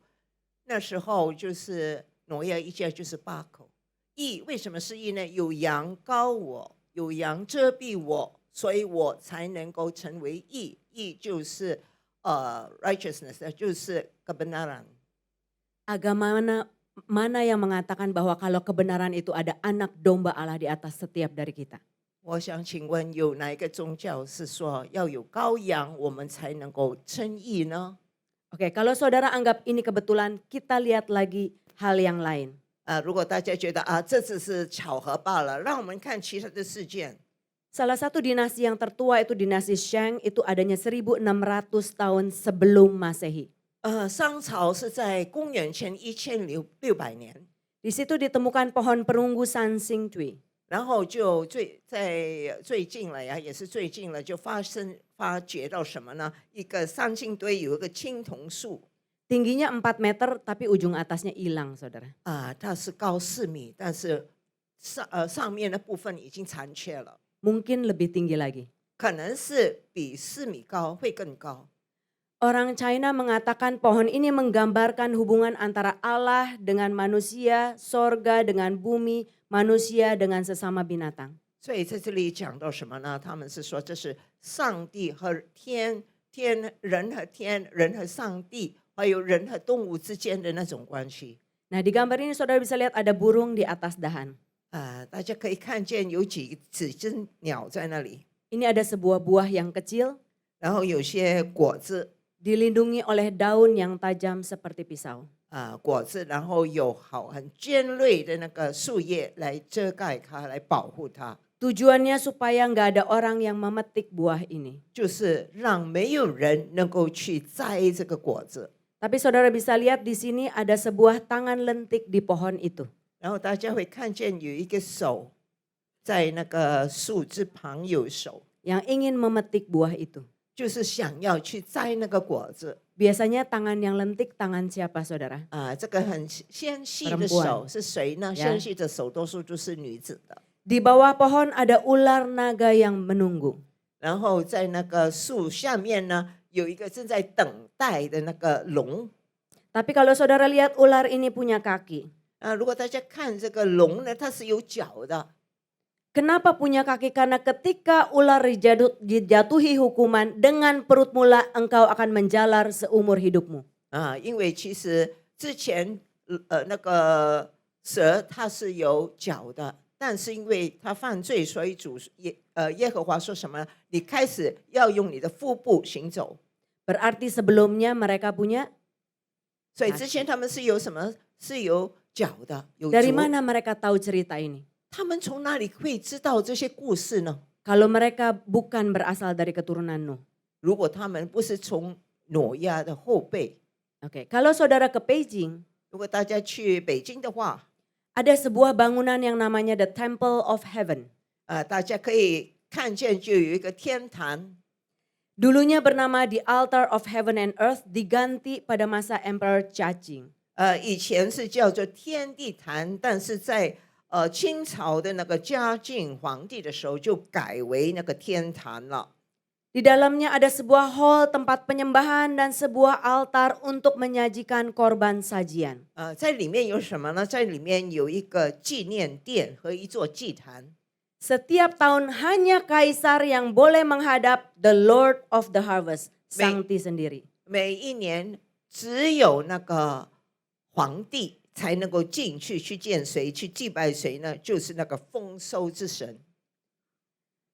那时候就是挪亚一家就是8口。义为什么是义呢？有羊羔我，有羊遮蔽我，所以我才能够成为义。义就是righteousness， 就是 kebenaran。 Agama mana yang mengatakan bahwa kalau kebenaran itu ada anak domba Allah di atas setiap dari kita? 我想请问，有哪一个宗教是说要有羔羊，我们才能够称义呢？ Oke, kalau saudara anggap ini kebetulan, kita lihat lagi hal yang lain. 如果大家觉得这只是巧合罢了，让我们看其他的事件。Salah satu dinasti yang tertua itu dinasti Shang, itu adanya 1600 tahun sebelum Masehi. 商朝是在公元前1600年， Di situ ditemukan pohon perunggu Sansing Cui. 然后就最近了呀，也是最近了，就发觉到什么呢？一个三星堆有一个青铜树 Tingginya 4 meter tapi ujung atasnya hilang, saudara. 啊，它是高4米，但是上面的部分已经残缺了， Mungkin lebih tinggi lagi. 可能是比4米高，会更高。 Orang China mengatakan pohon ini menggambarkan hubungan antara Allah dengan manusia, sorga dengan bumi, manusia dengan sesama binatang. 所以在这里讲到什么呢？他们是说这是上帝和天，人和天，人和上帝，还有人和动物之间的那种关系。 Nah, di gambar ini saudara bisa lihat ada burung di atas dahan. 大家可以看见有几只鸟在那里， Ini ada sebuah buah yang kecil 然后有些果子 dilindungi oleh daun yang tajam seperti pisau. 果子，然后有很尖锐的那个树叶来遮盖它，来保护它， Tujuannya supaya nggak ada orang yang memetik buah ini. 就是让没有人能够去摘这个果子。 Tapi saudara bisa lihat di sini ada sebuah tangan lentik di pohon itu. 然后大家会看见有一个手在那个树枝旁有手， Yang ingin memetik buah itu. 就是想要去摘那个果子。 Biasanya tangan yang lentik tangan siapa, saudara? 这个很纤细的手是谁呢？纤细的手多数都是女子的。 Di bawah pohon ada ular naga yang menunggu. 然后在那个树下面呢，有一个正在等待的那个龙。 Tapi kalau saudara lihat ular ini punya kaki. 如果大家看这个龙呢，它是有脚的。 Kenapa punya kaki? Karena ketika ular dijatuhi hukuman, dengan perut mula engkau akan menjalar seumur hidupmu. 因为其实之前那个蛇它是有脚的，但是因为它犯罪，所以耶和华说什么？你开始要用你的腹部行走。 Berarti sebelumnya mereka punya. 所以之前他们是有什么？是有脚的，有足。 Dari mana mereka tahu cerita ini? 他们从哪里会知道这些故事呢？ Kalau mereka bukan berasal dari keturunan Nuh. 如果他们不是从挪亚的后辈， Oke, kalau saudara ke Beijing, 如果大家去北京的话， ada sebuah bangunan yang namanya The Temple of Heaven. 大家可以看见就有一个天坛。 Dulunya bernama The Altar of Heaven and Earth, diganti pada masa Emperor Jia. 以前是叫做天地坛，但是在清朝的那个嘉靖皇帝的时候，就改为那个天坛了。 Di dalamnya ada sebuah hall tempat penyembahan dan sebuah altar untuk menyajikan korban sajian. 在里面有什么呢？在里面有一个纪念殿和一座祭坛。 Setiap tahun hanya kaisar yang boleh menghadap the Lord of the Harvest, Sangti sendiri. 每一年只有那个皇帝才能够进去见谁，去祭拜谁呢？就是那个丰收之神。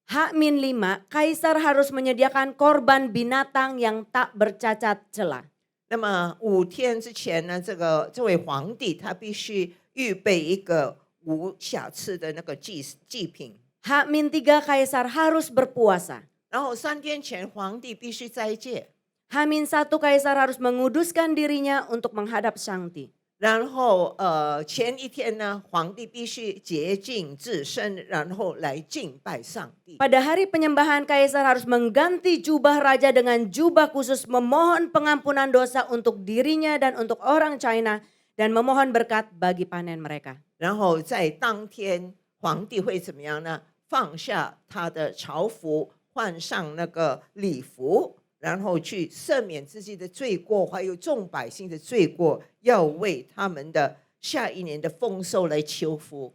H-5, kaisar harus menyediakan korban binatang yang tak bercacat celah. 那么5天之前呢，这位皇帝他必须预备一个无瑕疵的那个祭品。 H-3 kaisar harus berpuasa. 然后3天前皇帝必须斋戒。 H-1 kaisar harus menguduskan dirinya untuk menghadap Sangti. 然后前一天呢，皇帝必须洁净自身，然后来敬拜上帝。 Pada hari penyembahan, kaisar harus mengganti jubah raja dengan jubah khusus, memohon pengampunan dosa untuk dirinya dan untuk orang China, dan memohon berkat bagi panen mereka. 然后在当天，皇帝会怎么样呢？放下他的朝服，换上那个礼服。 然后去赦免自己的罪过，还有众百姓的罪过，要为他们的下一年的丰收来求福。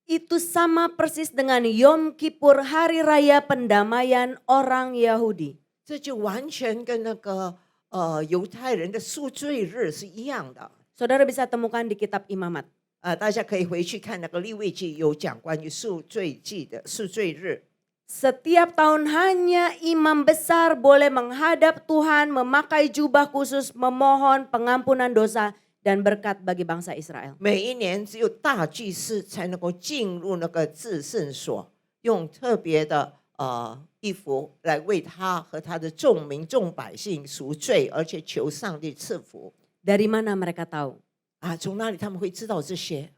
Itu sama persis dengan Yom Kippur, hari raya pendamaian orang Yahudi. 这就完全跟那个犹太人的赎罪日是一样的。 Saudara bisa temukan di kitab Imamat. 大家可以回去看那个利未记，有讲关于赎罪记的赎罪日。 Setiap tahun hanya imam besar boleh menghadap Tuhan, memakai jubah khusus, memohon pengampunan dosa dan berkat bagi bangsa Israel. 每一年只有大祭司才能够进入那个至圣所，用特别的衣服来为他和他的众民众百姓赎罪，而且求上帝赐福 Dari mana mereka tahu? 啊！从哪里他们会知道这些？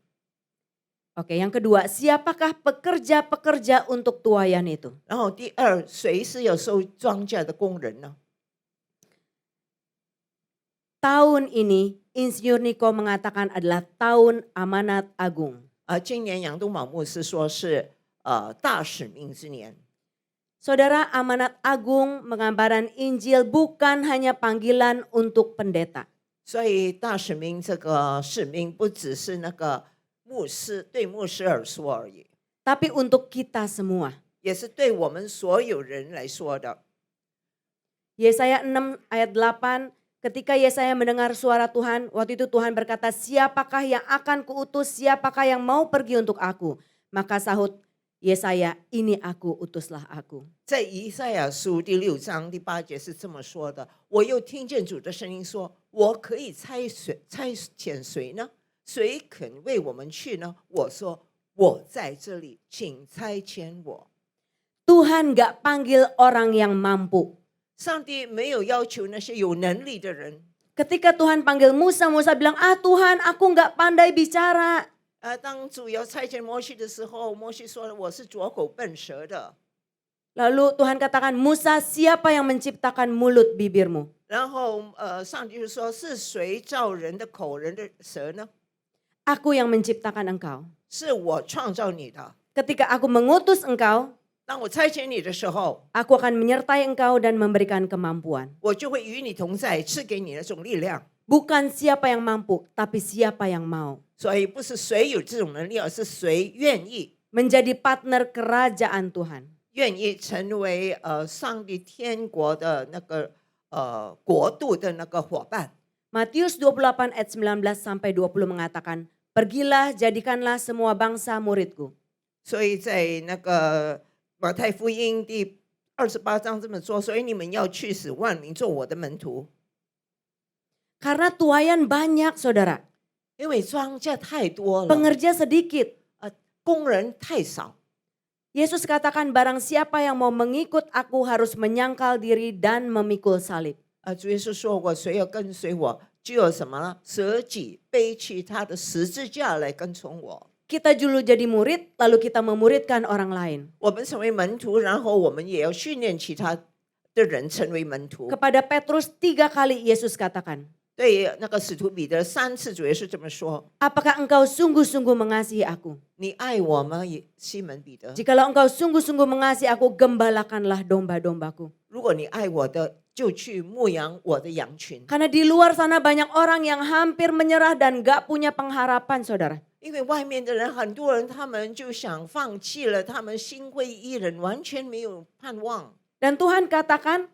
Oke, yang kedua, siapakah pekerja-pekerja untuk tuayan itu? 然后第二，谁是有收庄稼的工人呢？ Tahun ini Insinyur Niko mengatakan adalah tahun amanat agung. 今年杨东宝牧师说是大使命之年。 Saudara, amanat agung menggambaran Injil bukan hanya panggilan untuk pendeta. 所以大使命这个使命不只是那个牧师对牧师而说而已， Tapi untuk kita semua. 也是对我们所有人来说的。 Yesaya 6 ayat 8, ketika Yesaya mendengar suara Tuhan, waktu itu Tuhan berkata, siapakah yang akan kuutus, siapakah yang mau pergi untuk aku? Maka sahut Yesaya, ini aku, utuslah aku. 在以赛亚书第6章第8节是这么说的：我又听见主的声音说：“我可以差遣谁呢？谁肯为我们去呢？”我说：“我在这里，请差遣我。” Tuhan gak panggil orang yang mampu. 上帝没有要求那些有能力的人。 Ketika Tuhan panggil Musa, Musa bilang, Tuhan aku gak pandai bicara. 当主要差遣摩西的时候，摩西说：“我是拙口笨舌的。” Lalu Tuhan katakan, Musa siapa yang menciptakan mulut bibirmu? 然后上帝就说：“是谁造人的口、人的舌呢？ Aku yang menciptakan engkau. 是我创造你的。 Ketika aku mengutus engkau, 当我差遣你的时候， aku akan menyertai engkau dan memberikan kemampuan. 我就会与你同在，赐给你那种力量。 Bukan siapa yang mampu, tapi siapa yang mau. 所以不是谁有这种能力，而是谁愿意 Menjadi partner kerajaan Tuhan. 愿意成为上帝天国的那个国度的那个伙伴。 Matius 28 ayat 19 sampai 20 mengatakan, pergilah jadikanlah semua bangsa muridku. 所以在那个马太福音第28章这么说，所以你们要去使万民做我的门徒。 Karena tuayan banyak saudara, 因为庄稼太多了， pengerja sedikit. 工人太少。 Yesus katakan barang siapa yang mau mengikut aku harus menyangkal diri dan memikul salib. 主耶稣说过，谁要跟随我，就有什么呢？舍己背起他的十字架来跟从我。 Kita dulu jadi murid, lalu kita memuridkan orang lain. 我们成为门徒，然后我们也要训练其他的人成为门徒。 Kepada Petrus 3 kali Yesus katakan, 对那个使徒彼得3次，主耶稣这么说： apakah engkau sungguh-sungguh mengasihi aku? 你爱我吗？西门彼得， Jikalau engkau sungguh-sungguh mengasihi aku, gembalakanlah domba-dombaku. 如果你爱我的，就去牧养我的羊群。 Karena di luar sana banyak orang yang hampir menyerah dan gak punya pengharapan saudara. 因为外面的人，很多人他们就想放弃了，他们心灰意冷，完全没有盼望。 Dan Tuhan katakan,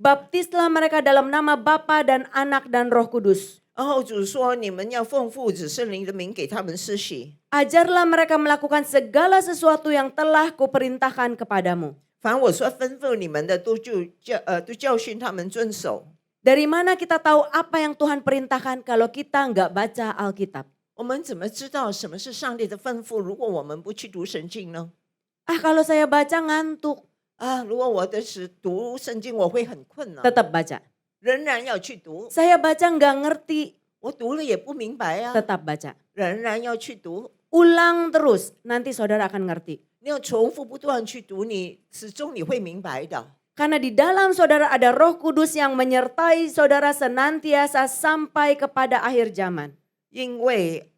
baptislah mereka dalam nama Bapa dan Anak dan Roh Kudus. 然后主说：“你们要奉父子圣灵的名给他们施洗。 Ajarlah mereka melakukan segala sesuatu yang telah kuperintahkan kepadamu. 凡我所吩咐你们的，都教训他们遵守。” Dari mana kita tahu apa yang Tuhan perintahkan kalau kita nggak baca Alkitab? 我们怎么知道什么是上帝的吩咐？如果我们不去读圣经呢？ Kalau saya baca ngantuk, 如果我读圣经，我会很困难。 tetap baca. 仍然要去读。 Saya baca nggak ngerti, 我读了也不明白啊， tetap baca. 仍然要去读。 Ulang terus, nanti saudara akan ngerti. 你要重复不断去读，你始终你会明白的。 Karena di dalam saudara ada Roh Kudus yang menyertai saudara senantiasa sampai kepada akhir zaman. 因为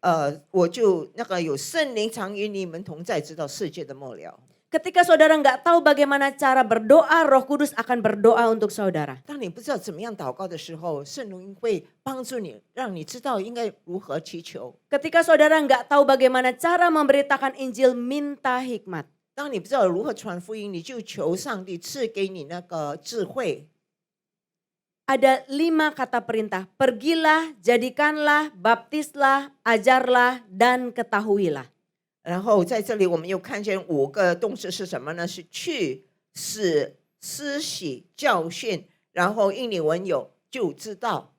我就有圣灵常与你们同在，直到世界的末了。 Ketika saudara nggak tahu bagaimana cara berdoa, Roh Kudus akan berdoa untuk saudara. 当你不知道怎么样祷告的时候，圣灵会帮助你，让你知道应该如何祈求。 Ketika saudara nggak tahu bagaimana cara memberitakan Injil, minta hikmat. 当你不知道如何传福音，你就求上帝赐给你那个智慧。 Ada 5 kata perintah, pergilah, jadikanlah, baptislah, ajarlah, dan ketahuilah. 然后在这里我们又看见5个动词是什么呢？是去、使、施洗、教训，然后印尼文有就知道。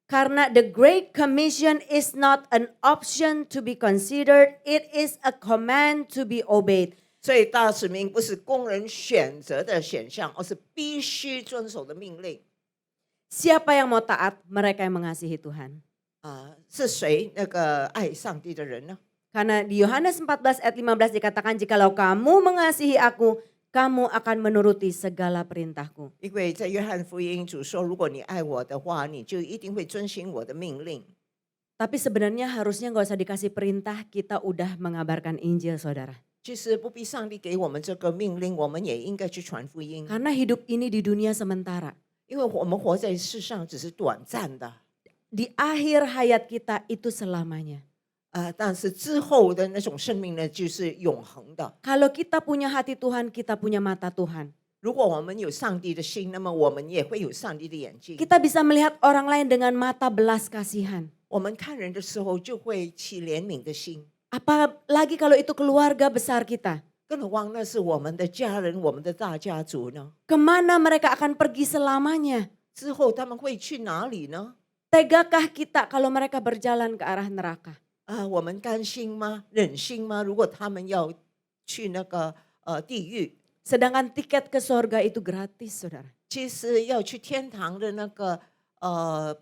Karena the Great Commission is not an option to be considered, it is a command to be obeyed. 所以大使命不是工人选择的选项，而是必须遵守的命令。 Siapa yang mau taat? Mereka yang mengasihi Tuhan. 是谁那个爱上帝的人呢？ Karena di Yohanes 14 ayat 15 dikatakan, jikalau kamu mengasihi aku, kamu akan menuruti segala perintahku. 因为在约翰福音主说，如果你爱我的话，你就一定会遵循我的命令。 Tapi sebenarnya harusnya nggak usah dikasih perintah, kita udah mengabarkan Injil, saudara. 其实不必上帝给我们这个命令，我们也应该去传福音， Karena hidup ini di dunia sementara. 因为我们活在世上只是短暂的， Di akhir hayat kita itu selamanya. 但是之后的那种生命呢，就是永恒的。 Kalau kita punya hati Tuhan, kita punya mata Tuhan. 如果我们有上帝的心，那么我们也会有上帝的眼睛。 Kita bisa melihat orang lain dengan mata belas kasihan. 我们看人的时候就会起怜悯的心， Apalagi kalau itu keluarga besar kita. 更何况那是我们的家人，我们的大家族呢？ Kemana mereka akan pergi selamanya? 之后他们会去哪里呢？ Tegakah kita kalau mereka berjalan ke arah neraka? 我们甘心吗？忍心吗？如果他们要去那个地狱， Sedangkan tiket ke sorga itu gratis, saudara. 其实要去天堂的那个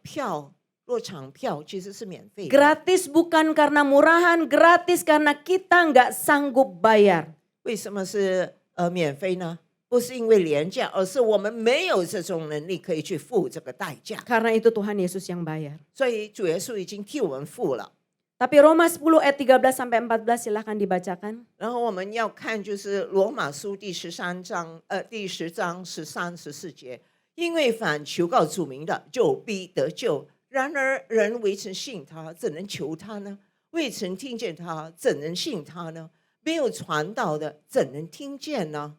票，入场票其实是免费的。 Gratis bukan karena murahan, gratis karena kita nggak sanggup bayar. 为什么是免费呢？不是因为廉价，而是我们没有这种能力可以去付这个代价。 Karena itu Tuhan Yesus yang bayar. 所以主耶稣已经替我们付了。 Tapi Roma 10 ayat 13 sampai 14 silahkan dibacakan. 然后我们要看就是罗马书第10章13、14节，因为凡求告主名的，就必得救。然而人未曾信他，怎能求他呢？未曾听见他，怎能信他呢？没有传道的，怎能听见呢？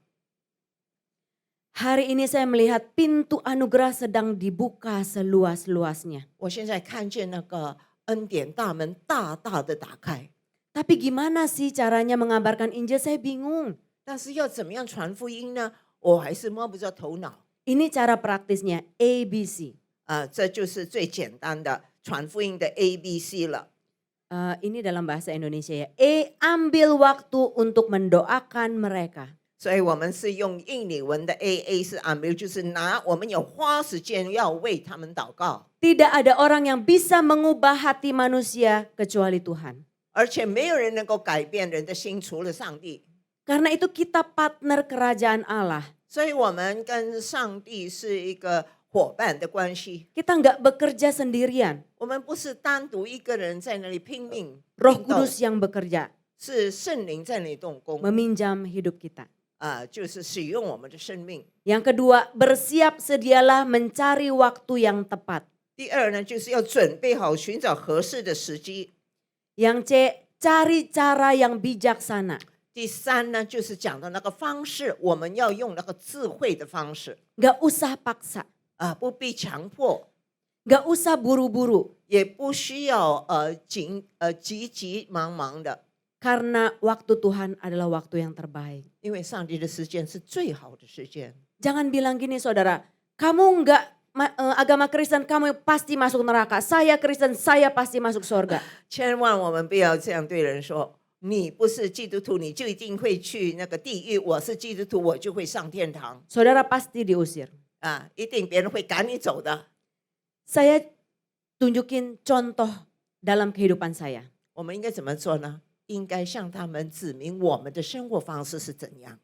Hari ini saya melihat pintu anugerah sedang dibuka seluas-luasnya. 我现在看见那个恩典大门大大的打开， Tapi gimana sih caranya mengabarkan Injil? Saya bingung. 但是要怎么样传福音呢？我还是摸不着头脑。 Ini cara praktisnya, ABC. 这就是最简单的传福音的 ABC 了。 Ini dalam bahasa Indonesia ya. Ambil waktu untuk mendoakan mereka. 所以我们是用印尼文的 AA 是 ambil， 就是我们有花时间要为他们祷告， Tidak ada orang yang bisa mengubah hati manusia kecuali Tuhan. 而且没有人能够改变人的心，除了上帝。 Karena itu kita partner kerajaan Allah. 所以我们跟上帝是一个伙伴的关系， Kita nggak bekerja sendirian. 我们不是单独一个人在那里拼命， Roh 奋斗 Kudus yang bekerja, 是圣灵在那里动工， meminjam hidup kita. 就是使用我们的生命。 Yang kedua, bersiap sedialah mencari waktu yang tepat. 第二呢，就是要准备好寻找合适的时机。 Yang C, cari cara yang bijaksana. 第三呢，就是讲的那个方式，我们要用那个智慧的方式， Nggak usah paksa, 不必强迫， nggak usah buru-buru. 也不需要急急忙忙的， Karena waktu Tuhan adalah waktu yang terbaik. 因为上帝的时间是最好的时间。 Jangan bilang gini saudara, kamu nggak agama Kristen kamu pasti masuk neraka. Saya Kristen, saya pasti masuk surga. 千万我们不要这样对人说，你不是基督徒，你就一定会去那个地狱；我是基督徒，我就会上天堂。 Saudara pasti diusir. 一定别人会赶你走的。 Saya tunjukin contoh dalam kehidupan saya. 我们应该怎么做呢？应该向他们指明我们的生活方式是怎样。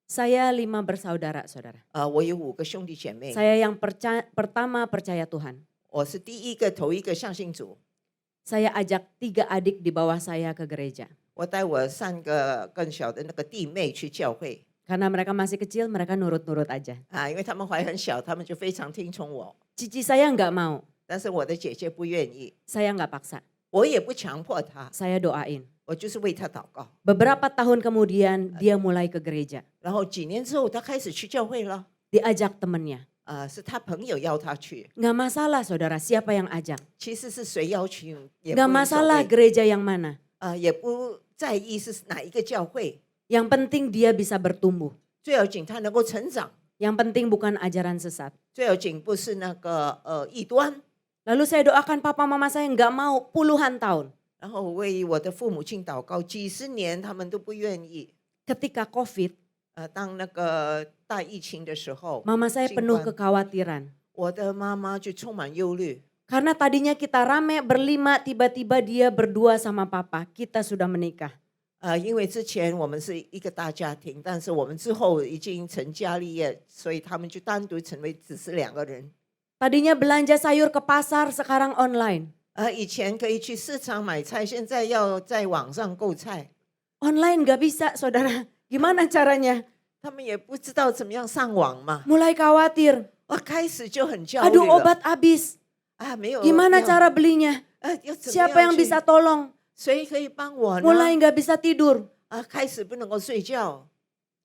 Saya 5 bersaudara, saudara. 我有5个兄弟姐妹， Saya yang pertama percaya Tuhan. 我是头一个相信主。 Saya ajak 3 adik di bawah saya ke gereja. 我带我3个更小的那个弟妹去教会。 Karena mereka masih kecil, mereka nurut-nurut aja. 因为他们怀很小，他们就非常听从我。 Cici saya nggak mau, 但是我的姐姐不愿意， saya nggak paksa. 我也不强迫她， Saya doain. 我就是为她祷告。 Beberapa tahun kemudian dia mulai ke gereja. 然后几年之后，她开始去教会了。 Diajak temennya. 是她朋友邀她去， Nggak masalah saudara, siapa yang ajak. 其实是谁邀请也不 Nggak 无所 masalah 谓， gereja yang mana. 也不在意是哪一个教会， Yang penting dia bisa bertumbuh. 最要紧她能够成长， Yang penting bukan ajaran sesat. 最要紧不是那个异端。 Lalu saya doakan papa mama saya nggak mau puluhan tahun. 然后为我的父母亲祷告，几10年他们都不愿意。Ketika COVID, 当那个大疫情的时候， mama saya 新 penuh 冠 kekhawatiran. 我的妈妈就充满忧虑。 Karena tadinya kita rame berlima, tiba-tiba dia berdua sama papa. Kita sudah menikah. 因为之前我们是一个大家庭，但是我们之后已经成家立业，所以他们就单独成为只是2个人。 Tadinya belanja sayur ke pasar, sekarang online. 以前可以去市场买菜，现在要在网上购菜。 Online gak bisa saudara. Gimana caranya? 他们也不知道怎么样上网嘛， Mulai khawatir. 开始就很焦虑 Aduh 了。 obat habis. 没有 Gimana 要 cara belinya? 要怎么 Siapa 样 yang 去 bisa tolong? 谁可以帮我呢？ Mulai gak bisa tidur. 开始不能够睡觉，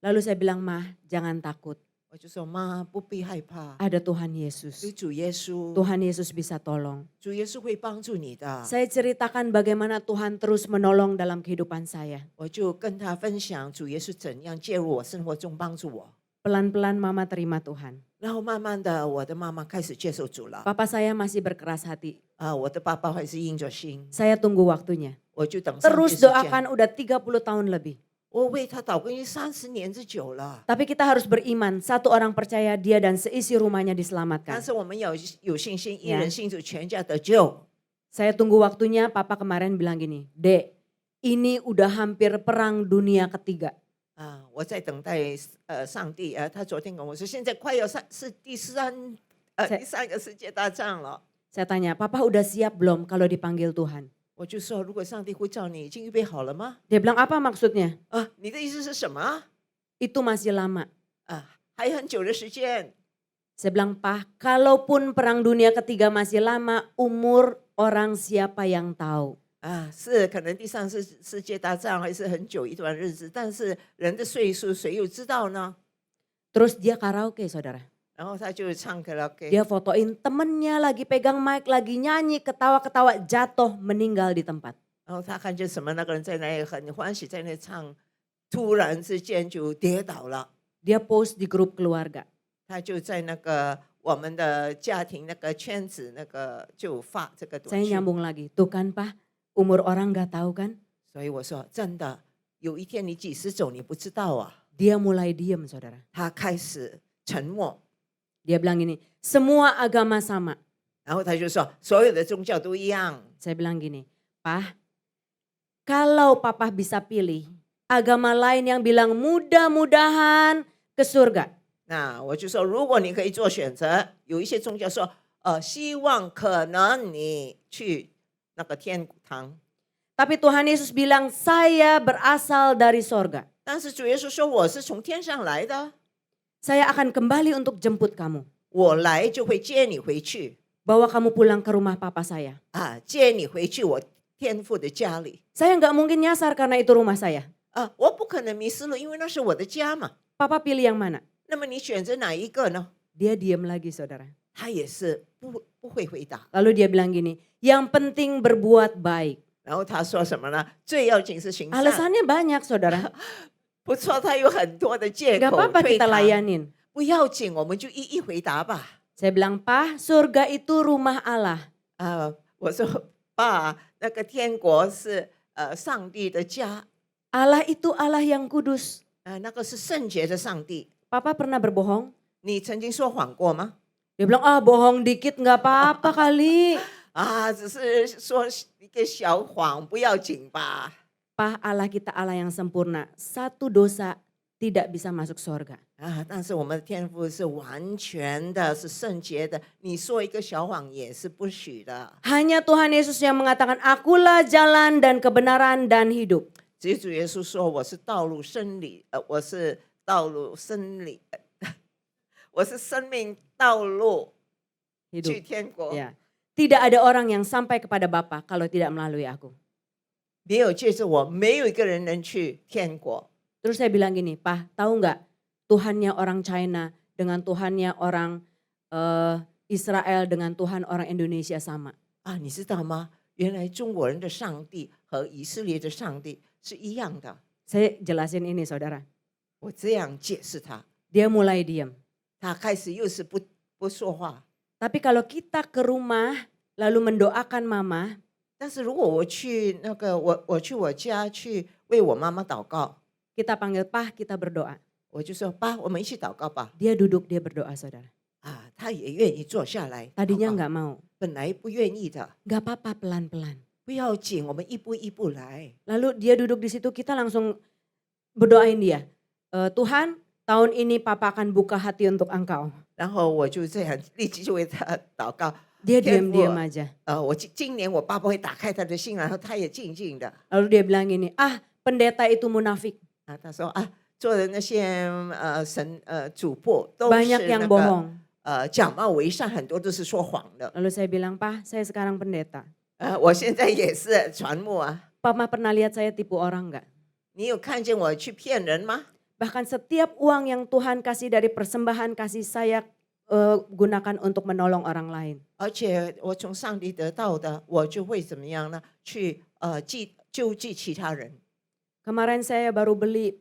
Lalu saya bilang, "Mah, jangan takut. 我就说妈不必害怕， Ada Tuhan 有 Yesus. 主耶稣， Tuhan Yesus bisa tolong." 主耶稣会帮助你的。 Saya ceritakan bagaimana Tuhan terus menolong dalam kehidupan saya. 我就跟他分享主耶稣怎样介入我生活中帮助我， Pelan-pelan mama terima Tuhan. 然后慢慢的我的妈妈开始接受主了。 Papa saya masih berkeras hati. 我的爸爸还是硬着心， Saya tunggu waktunya. 我就等上帝 Terus 时间。 doakan udah 30 tahun lebih. 我为他祷告已经30年之久了， Tapi kita harus beriman. Satu orang percaya dia dan seisi rumahnya 但 diselamatkan. 是我们有信心，一 Ya 人信主，全家得救。 Saya tunggu waktunya, papa kemarin bilang gini, "Dek, ini udah hampir perang dunia ketiga." 我在等待上帝。他昨天跟我说，现在快要是第三个世界大战了。 Saya tanya, "Papa udah siap belum kalau dipanggil Tuhan?" 我就说，如果上帝呼召你，已经预备好了吗？ Dia bilang, "Apa maksudnya?" 你的意思是什么？ Itu masih lama. 还有很久的时间。 Saya bilang, "Pak, kalaupun perang dunia ketiga masih lama, umur orang siapa yang tahu?" 是可能第三次世界大战还是很久一段日子，但是人的岁数谁又知道呢？ Terus dia karaoke, saudara. 然后他就唱 karaoke， Dia fotoin temennya lagi pegang mic, lagi nyanyi, ketawa-ketawa, jatuh, meninggal di tempat. 然后他看见什么那个人在那里很欢喜在那里唱，突然之间就跌倒了。 Dia post di grup keluarga. 他就在那个我们的家庭那个圈子那个就发这个短 Saya 信。 nyambung lagi, tuh kan Pak, umur orang gak tahu kan? 所以我说真的，有一天你几时走你不知道啊。 Dia mulai diem, saudara. 他开始沉默， Dia bilang gini, semua agama sama. 然后他就说所有的宗教都一样。 Saya bilang gini, "Pak, kalau Papa bisa pilih agama lain yang bilang mudah-mudahan ke surga." 那我就说，如果你可以做选择，有一些宗教说，希望可能你去那个天堂， Tapi Tuhan Yesus bilang, "Saya berasal dari sorga. 但是主耶稣说我是从天上来的， Saya akan kembali untuk jemput kamu. 我来就会接你回去， Bawa kamu pulang ke rumah Papa saya." 接你回去我天父的家里。 Saya nggak mungkin nyasar karena itu rumah saya. 我不可能迷失路，因为那是我的家嘛。 Papa pilih yang mana? 那么你选择哪一个呢？ Dia diam lagi, saudara. 他也是不会回答。 Lalu dia bilang gini, "Yang penting berbuat baik." 然后他说什么呢？最要紧是行善。 Alasannya banyak, saudara. 不错，他有很多的借 Gak 口 apa-apa 推 kita 搪。 layanin. 不要紧，我们就一一回答吧。 Saya bilang, "Pak, surga itu rumah Allah." 我说爸，那个天国是上帝的家， Allah itu Allah yang kudus. 那个是圣洁的上帝。 Papa pernah berbohong? 你曾经说谎过吗？ Dia bilang, "Bohong dikit nggak apa-apa kali." 只是说一个小谎，不要紧吧。 Pak, Allah kita Allah yang sempurna. Satu dosa tidak bisa masuk surga. 但是我们的天父是完全的，是圣洁的。你说一个小谎也是不许的。 Hanya Tuhan Yesus yang mengatakan, "Akulah jalan dan kebenaran dan hidup." 只有主耶稣说我是道路真理，我是道路真理，我是生命道路去 Hidup. 天国。 Ya. Tidak ada orang yang sampai kepada Bapa kalau tidak melalui aku. 没有借着我，没有一个人能去天国。 Terus saya bilang gini, "Pak, tahu nggak Tuhannya orang China dengan Tuhannya orang Israel dengan Tuhan orang Indonesia sama." 你知道吗？原来中国人的上帝和以色列的上帝是一样的。 Saya jelasin ini, saudara. 我这样解释他， Dia mulai diam. 他开始又是不说话。 Tapi kalau kita ke rumah lalu mendoakan mama, 但是如果我去我去我家去为我妈妈祷告， Kita panggil, "Pah, kita berdoa." 我就说爸，我们一起祷告吧。 Dia duduk, dia berdoa, saudara. 啊，他也愿意坐下来。 Tadinya 祷告 nggak mau. 本来不愿意的， Nggak apa-apa, pelan-pelan. 不要紧，我们一步一步来。 Lalu dia duduk di situ, kita langsung berdoain dia. Tuhan, tahun ini Papa akan buka hati untuk Engkau. 然后我就这样立即就为他祷告。 Dia 天父 diam-diam aja. 我今年我爸爸会打开他的心，然后他也静静的。 Lalu dia bilang gini, pendeta itu munafik. 啊，他说啊，做的那些主播都是 Banyak 那 yang 个 bohong. 假冒为善，很多都是说谎的。 Lalu saya bilang, "Pah, saya sekarang pendeta. 我现在也是传牧啊， Papa pernah lihat saya tipu orang nggak? 你有看见我去骗人吗？ Bahkan setiap uang yang Tuhan kasih dari persembahan kasih saya gunakan untuk menolong orang lain. 而且我从上帝得到的，我就会怎么样呢？去救济其他人。 Kemarin saya baru beli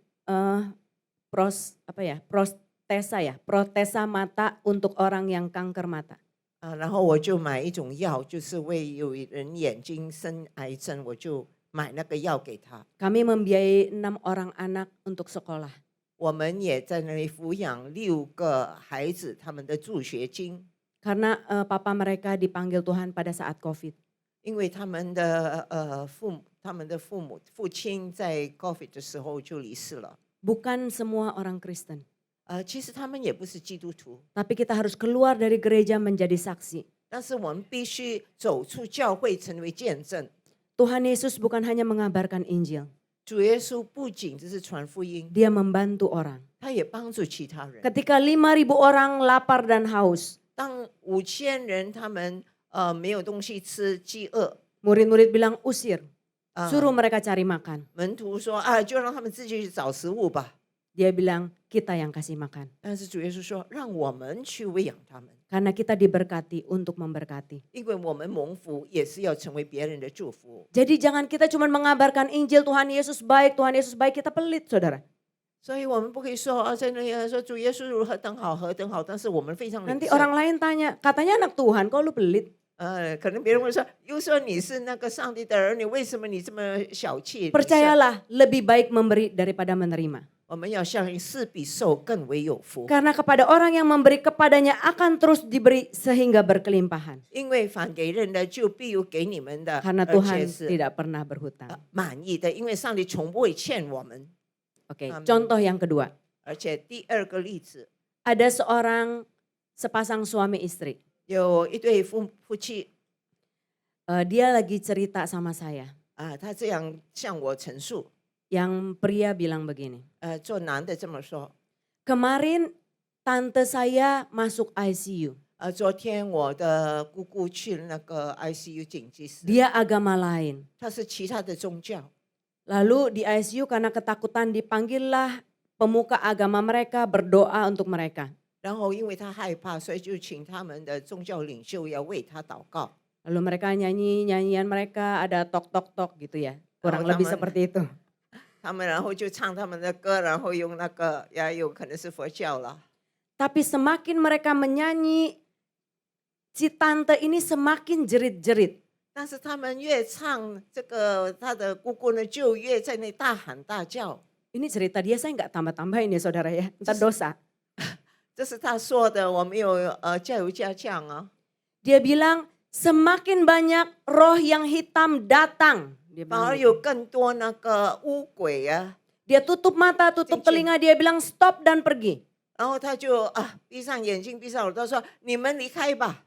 protesa mata untuk orang yang kanker mata. 然后我就买一种药，就是为有人眼睛生癌症，我就买那个药给他。 Kami membiayai 6 orang anak untuk sekolah. 我们也在那里抚养6个孩子他们的助学金， Karena papa mereka dipanggil Tuhan pada saat COVID. 因为他们的父亲在 COVID 的时候就离世了。 Bukan semua orang Kristen. 其实他们也不是基督徒， Tapi kita harus keluar dari gereja menjadi saksi. 但是我们必须走出教会成为见证。 Tuhan Yesus bukan hanya mengabarkan Injil. 主耶稣不仅只是传福音， Dia membantu orang. 他也帮助其他人。 Ketika 5.000 orang lapar dan haus, 当5000人他们没有东西吃，饥饿， murid-murid bilang usir, 啊 suruh mereka cari makan. 门徒说啊，就让他们自己去找食物吧。 Dia bilang kita yang kasih makan. 但是主耶稣说，让我们去喂养他们， Karena kita diberkati untuk memberkati. 因为我们蒙福也是要成为别人的祝福。 Jadi jangan kita cuma mengabarkan Injil Tuhan Yesus baik, kita pelit, saudara. 所以我们不可以说在那里说主耶稣如何等好何等好，但是我们非常 Nanti 谨慎 orang lain tanya, katanya anak Tuhan, kok lu pelit? 可能别人会说，又说你是那个上帝的儿女，为什么你这么小气？ Percayalah, lebih baik memberi daripada menerima. 我们要相信是比受更为有福， Karena kepada orang yang memberi kepadanya akan terus diberi sehingga berkelimpahan. 因为反给人的就必有给你们的， Karena 而 Tuhan 且是 tidak pernah berhutang. 满意的，因为上帝从不会欠我们。 Oke, Amin. contoh yang kedua. 而且第二个例子， Ada sepasang suami istri. 有一对夫妻 Dia lagi cerita sama saya. 他这样向我陈述， Yang pria bilang begini. 做男的这么说， Kemarin tante saya masuk ICU. 昨天我的姑姑去那个 ICU 紧急室， Dia agama lain. 她是其他的宗教， Lalu di ICU karena ketakutan dipanggillah pemuka agama mereka berdoa untuk mereka. 然后因为她害怕，所以就请他们的宗教领袖要为她祷告。 Lalu mereka nyanyi nyanyian mereka ada tok tok tok gitu ya. Kurang Oh, lebih taman. seperti itu. 他们然后就唱他们的歌，然后用那个也有可能是佛教了。 Tapi semakin mereka menyanyi, si tante ini semakin jerit-jerit. 但是他们越唱这个，他的姑姑呢就越在那大喊大叫。 Ini cerita dia, saya nggak tambah-tambahin ya saudara ya, ntar dosa. 这是他说的，我们有加油加酱啊。 Dia bilang semakin banyak roh yang hitam datang. Dia 反 bilang 而 gitu. 有更多那个污鬼啊， Dia tutup mata, tutup telinga, dia bilang stop dan pergi. 然后他就闭上眼睛，闭上耳朵，说你们离开吧。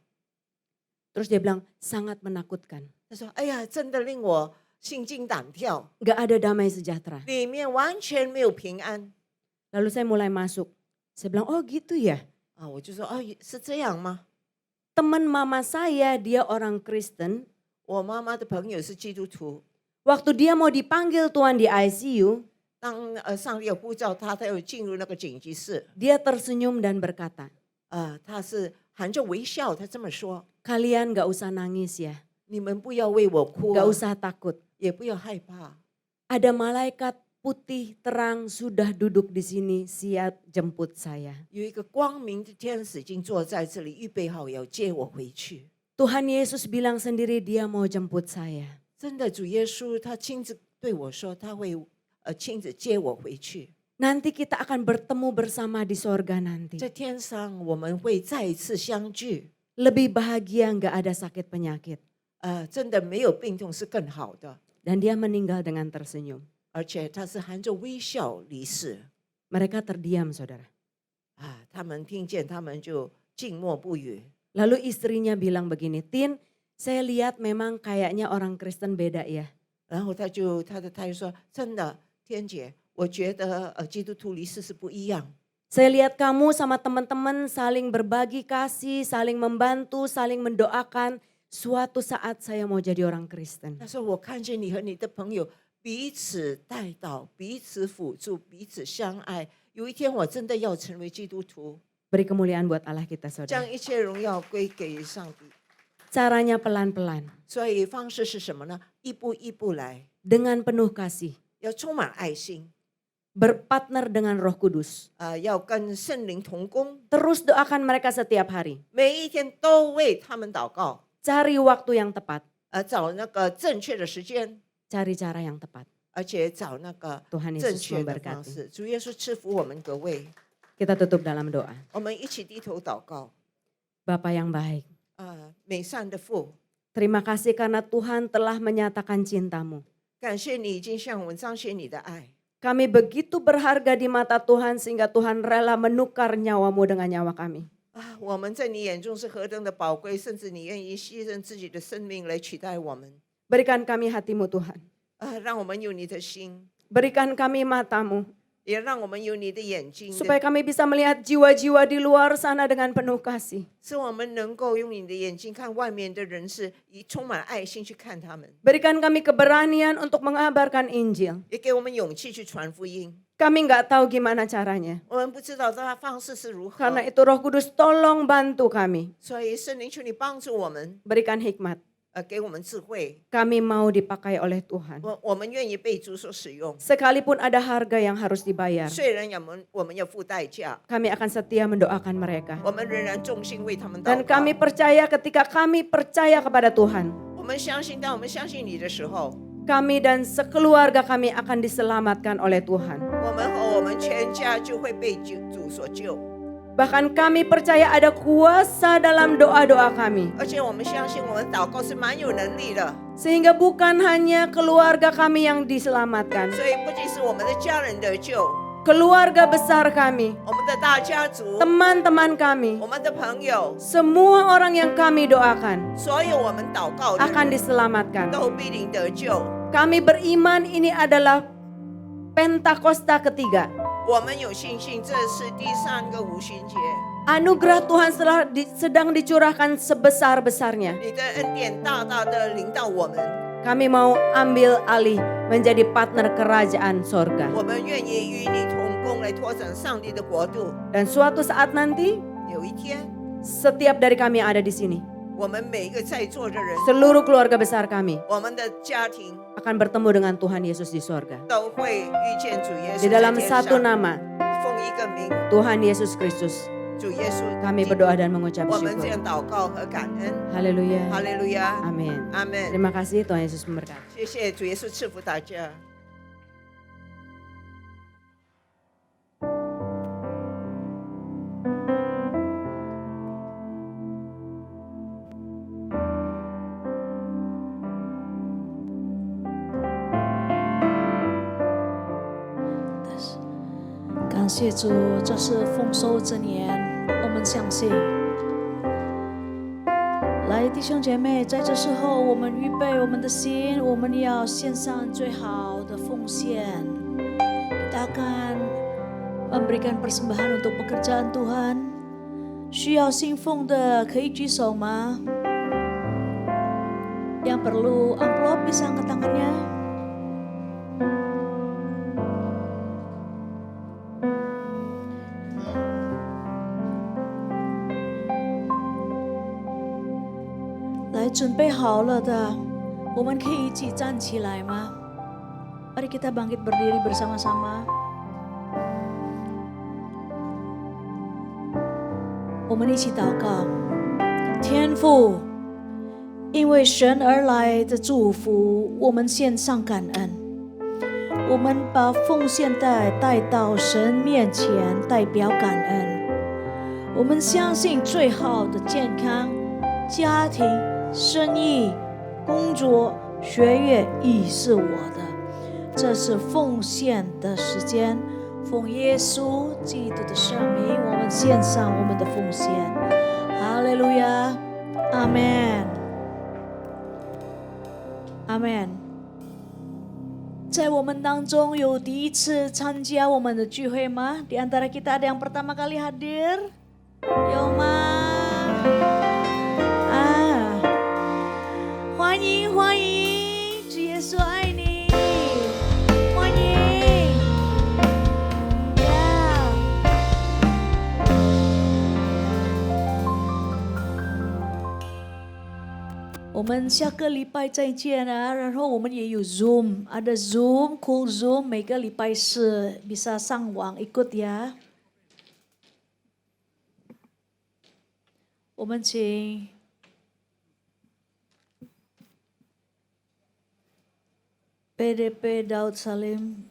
Terus dia bilang sangat menakutkan. 他说：“哎呀，真的令我心惊胆跳， Gak ada damai sejahtera. 里面完全没有平安。 Lalu saya mulai masuk. Saya bilang oh gitu ya. ”我就说：“是这样吗？ Teman mama saya dia orang Kristen. 我妈妈的朋友是基督徒， Waktu dia mau dipanggil Tuhan di ICU, 当上帝有呼召他，他有进入那个紧急室， dia tersenyum dan berkata, 他是含着微笑，他这么说 kalian gak usah nangis ya, 你们不要为我哭、 gak usah takut. 也不要害怕。 Ada malaikat putih terang sudah duduk di sini siap jemput saya. 有一个光明的天使已经坐在这里，预备好要接我回去。 Tuhan Yesus bilang sendiri dia mau jemput saya. 真的，主耶稣他亲自对我说，他会亲自接我回去。 Nanti kita akan bertemu bersama di sorga nanti. 在天上我们会再一次相聚。 Lebih bahagia nggak ada sakit penyakit. 真的没有病痛是更好的， Dan dia meninggal dengan tersenyum. 而且他是含着微笑离世。 Mereka terdiam saudara. 他们听见，他们就静默不语。 Lalu istrinya bilang begini, Tin, saya lihat memang kayaknya orang Kristen beda ya. 然后他的太太说：“真的，天姐，我觉得基督徒离世是不一样。 Saya lihat kamu sama teman-teman saling berbagi kasih, saling membantu, saling mendoakan. Suatu saat saya mau jadi orang Kristen. 他说我看见你和你的朋友彼此带祷，彼此辅助，彼此相爱。有一天我真的要成为基督徒， Beri kemuliaan buat Allah kita 将 saudara. 一切荣耀归给上帝。 Caranya pelan-pelan, 所以方式是什么呢？一步一步来， dengan penuh kasih, 要充满爱心， berpartner dengan Roh Kudus. 要跟圣灵同工， Terus doakan mereka setiap hari. 每一天都为他们祷告， Cari waktu yang tepat, 找那个正确的时间， cari cara yang tepat. 而且找那个 Tuhan 正 Yesus 确的方 memberkati. 式。主耶稣赐福我们各位， Kita tutup dalam doa. 我们一起低头祷告。 Bapa yang baik, 美善的父， terima kasih karena Tuhan telah menyatakan cinta-Mu. 感谢你已经向我们彰显你的爱。 Kami begitu berharga di mata Tuhan sehingga Tuhan rela menukar nyawa-Mu dengan nyawa kami. 我们在你眼中是何等的宝贵，甚至你愿意牺牲自己的生命来取代我们。 Berikan kami hati-Mu Tuhan. 让我们有你的心， Berikan kami mata-Mu. 也让我们有你的眼睛， Supaya kami bisa melihat jiwa-jiwa di luar sana dengan penuh kasih. 使我们能够用你的眼睛看外面的人，是以充满爱心去看他们， Berikan kami keberanian untuk mengabarkan Injil. 也给我们勇气去传福音。 Kami nggak tahu gimana caranya. 我们不知道它方式是如何， Karena itu Roh Kudus tolong bantu kami. 所以圣灵求你帮助我们， Berikan hikmat. 给我们智慧。 Kami mau dipakai oleh Tuhan. 我们愿意被主所使用， Sekalipun ada harga yang harus dibayar. 虽然我们要付代价， Kami akan setia mendoakan mereka. 我们仍然衷心为他们祷 Dan 告。 kami percaya ketika kami percaya kepada Tuhan. 我们相信，当我们相信你的时候， Kami dan sekeluarga kami akan diselamatkan oleh Tuhan. 我们和我们全家就会被主所救。 Bahkan kami percaya ada kuasa dalam doa-doa kami. 而且我们相信，我们祷告是蛮有能力的， Sehingga bukan hanya keluarga kami yang diselamatkan. 所以不仅是我们的家人得救， Keluarga besar kami, 我们的大家族， teman-teman kami, 我们的朋友， semua orang yang kami doakan 所有我们祷告的 akan 人 diselamatkan. 都必定得救。 Kami beriman ini adalah Pentakosta ketiga. 我们有信心，这是第3个五旬节， Anugerah Tuhan sedang dicurahkan sebesar-besarnya. 你的恩典大大的临到我们， Kami mau ambil alih menjadi partner kerajaan sorga. 我们愿意与你同工来拓展上帝的国度。 Dan suatu saat nanti, 有一天， setiap dari kami yang ada di sini, 我们每一个在座的人， seluruh keluarga besar kami 我们的家庭 akan bertemu dengan Tuhan Yesus di sorga. 都会遇见主耶稣 Di 在 dalam 天 satu 上。 nama, 奉一个名， Tuhan Yesus Kristus, 主耶稣， kami berdoa dan mengucap 我们这 syukur. 样祷告和感恩。 Haleluya. 哈利路亚， Amin. 阿门。 Terima kasih Tuhan Yesus memberkati. 谢谢主耶稣赐福大家。 感谢主，这是丰收之年，我们相信。来，弟兄姐妹，在这时候，我们预备我们的心，我们要献上最好的奉献。Kita akan memberikan persembahan untuk pekerjaan Tuhan. 需要信奉的可以举手吗？ Yang perlu amplop bisa angkat tangannya. Lai, 准备好了的，我们可以一起站起来吗？ Mari kita bangkit berdiri bersama-sama. 我们一起祷告，天父，因为神而来的祝福，我们献上感恩。我们把奉献袋带到神面前，代表感恩。我们相信最好的健康、家庭、生意、工作、学业亦是我的。这是奉献的时间，奉耶稣基督的圣名，我们献上我们的奉献。哈利路亚，阿们，阿们。在我们当中有第一次参加我们的聚会吗？ Di antara kita ada yang pertama kali hadir? 有吗？欢迎欢迎，主耶稣爱你，欢迎呀！我们下个礼拜再见啊！然后我们也有 Zoom， ada Zoom, Cool Zoom， 每个礼拜四 bisa 上网 ikut ya。我们请PDP Daud Salim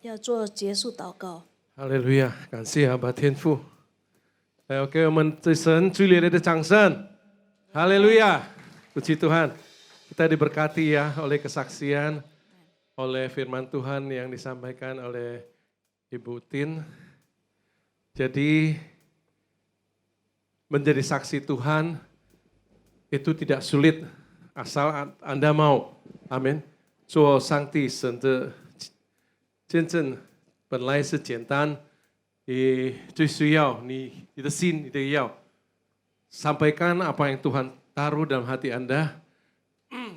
要做结束祷告。哈利路亚，感谢阿爸天父。来，给我们对神最热烈的掌声。哈利路亚，puji Tuhan. Kita diberkati ya oleh kesaksian, oleh firman Tuhan yang disampaikan oleh Ibu Tin. Jadi menjadi saksi Tuhan itu tidak sulit asal Anda mau. Amin. 做上帝神的见证本来是简单，也最需要你的心，你的要 sampaikan apa yang Tuhan taruh dalam hati Anda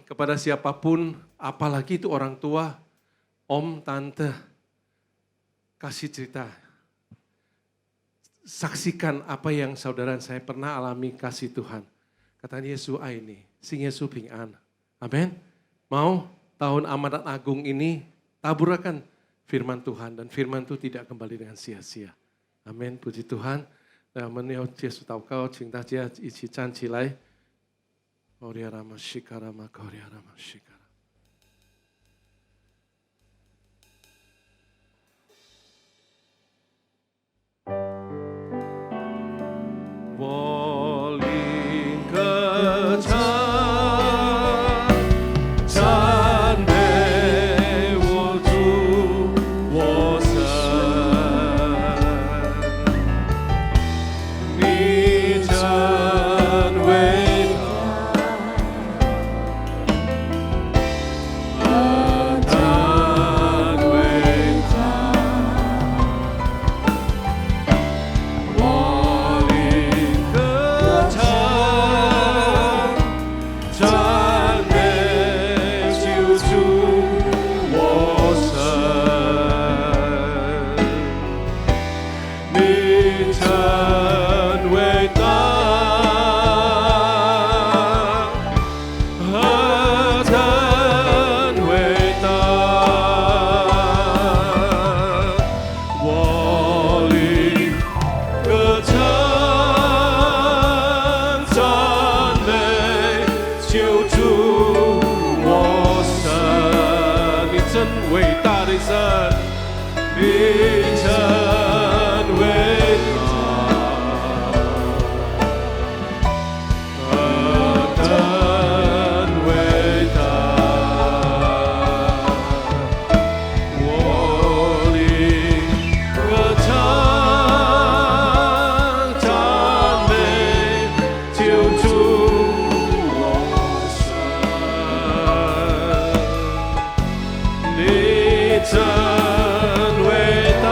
kepada siapapun, apalagi itu orang tua, om, tante, kasih cerita. Saksikan apa yang saudara saya pernah alami kasih Tuhan. Kata Yesus ini, sing Yesus bình an. Amin. Mau tahun amanat agung ini taburkan firman Tuhan, dan firman itu tidak kembali dengan sia-sia. Amin. Puji Tuhan. 那我们要结束祷告，请大家一起站起来。我灵歌唱，赞美我主我神，你真伟大，真伟大，我灵歌唱，赞美救主我神，你真伟大，真伟大，我灵歌唱，赞美救主我神，你真伟大的神，你真伟大，真伟大，我灵歌唱，赞美救主我神，你真伟大。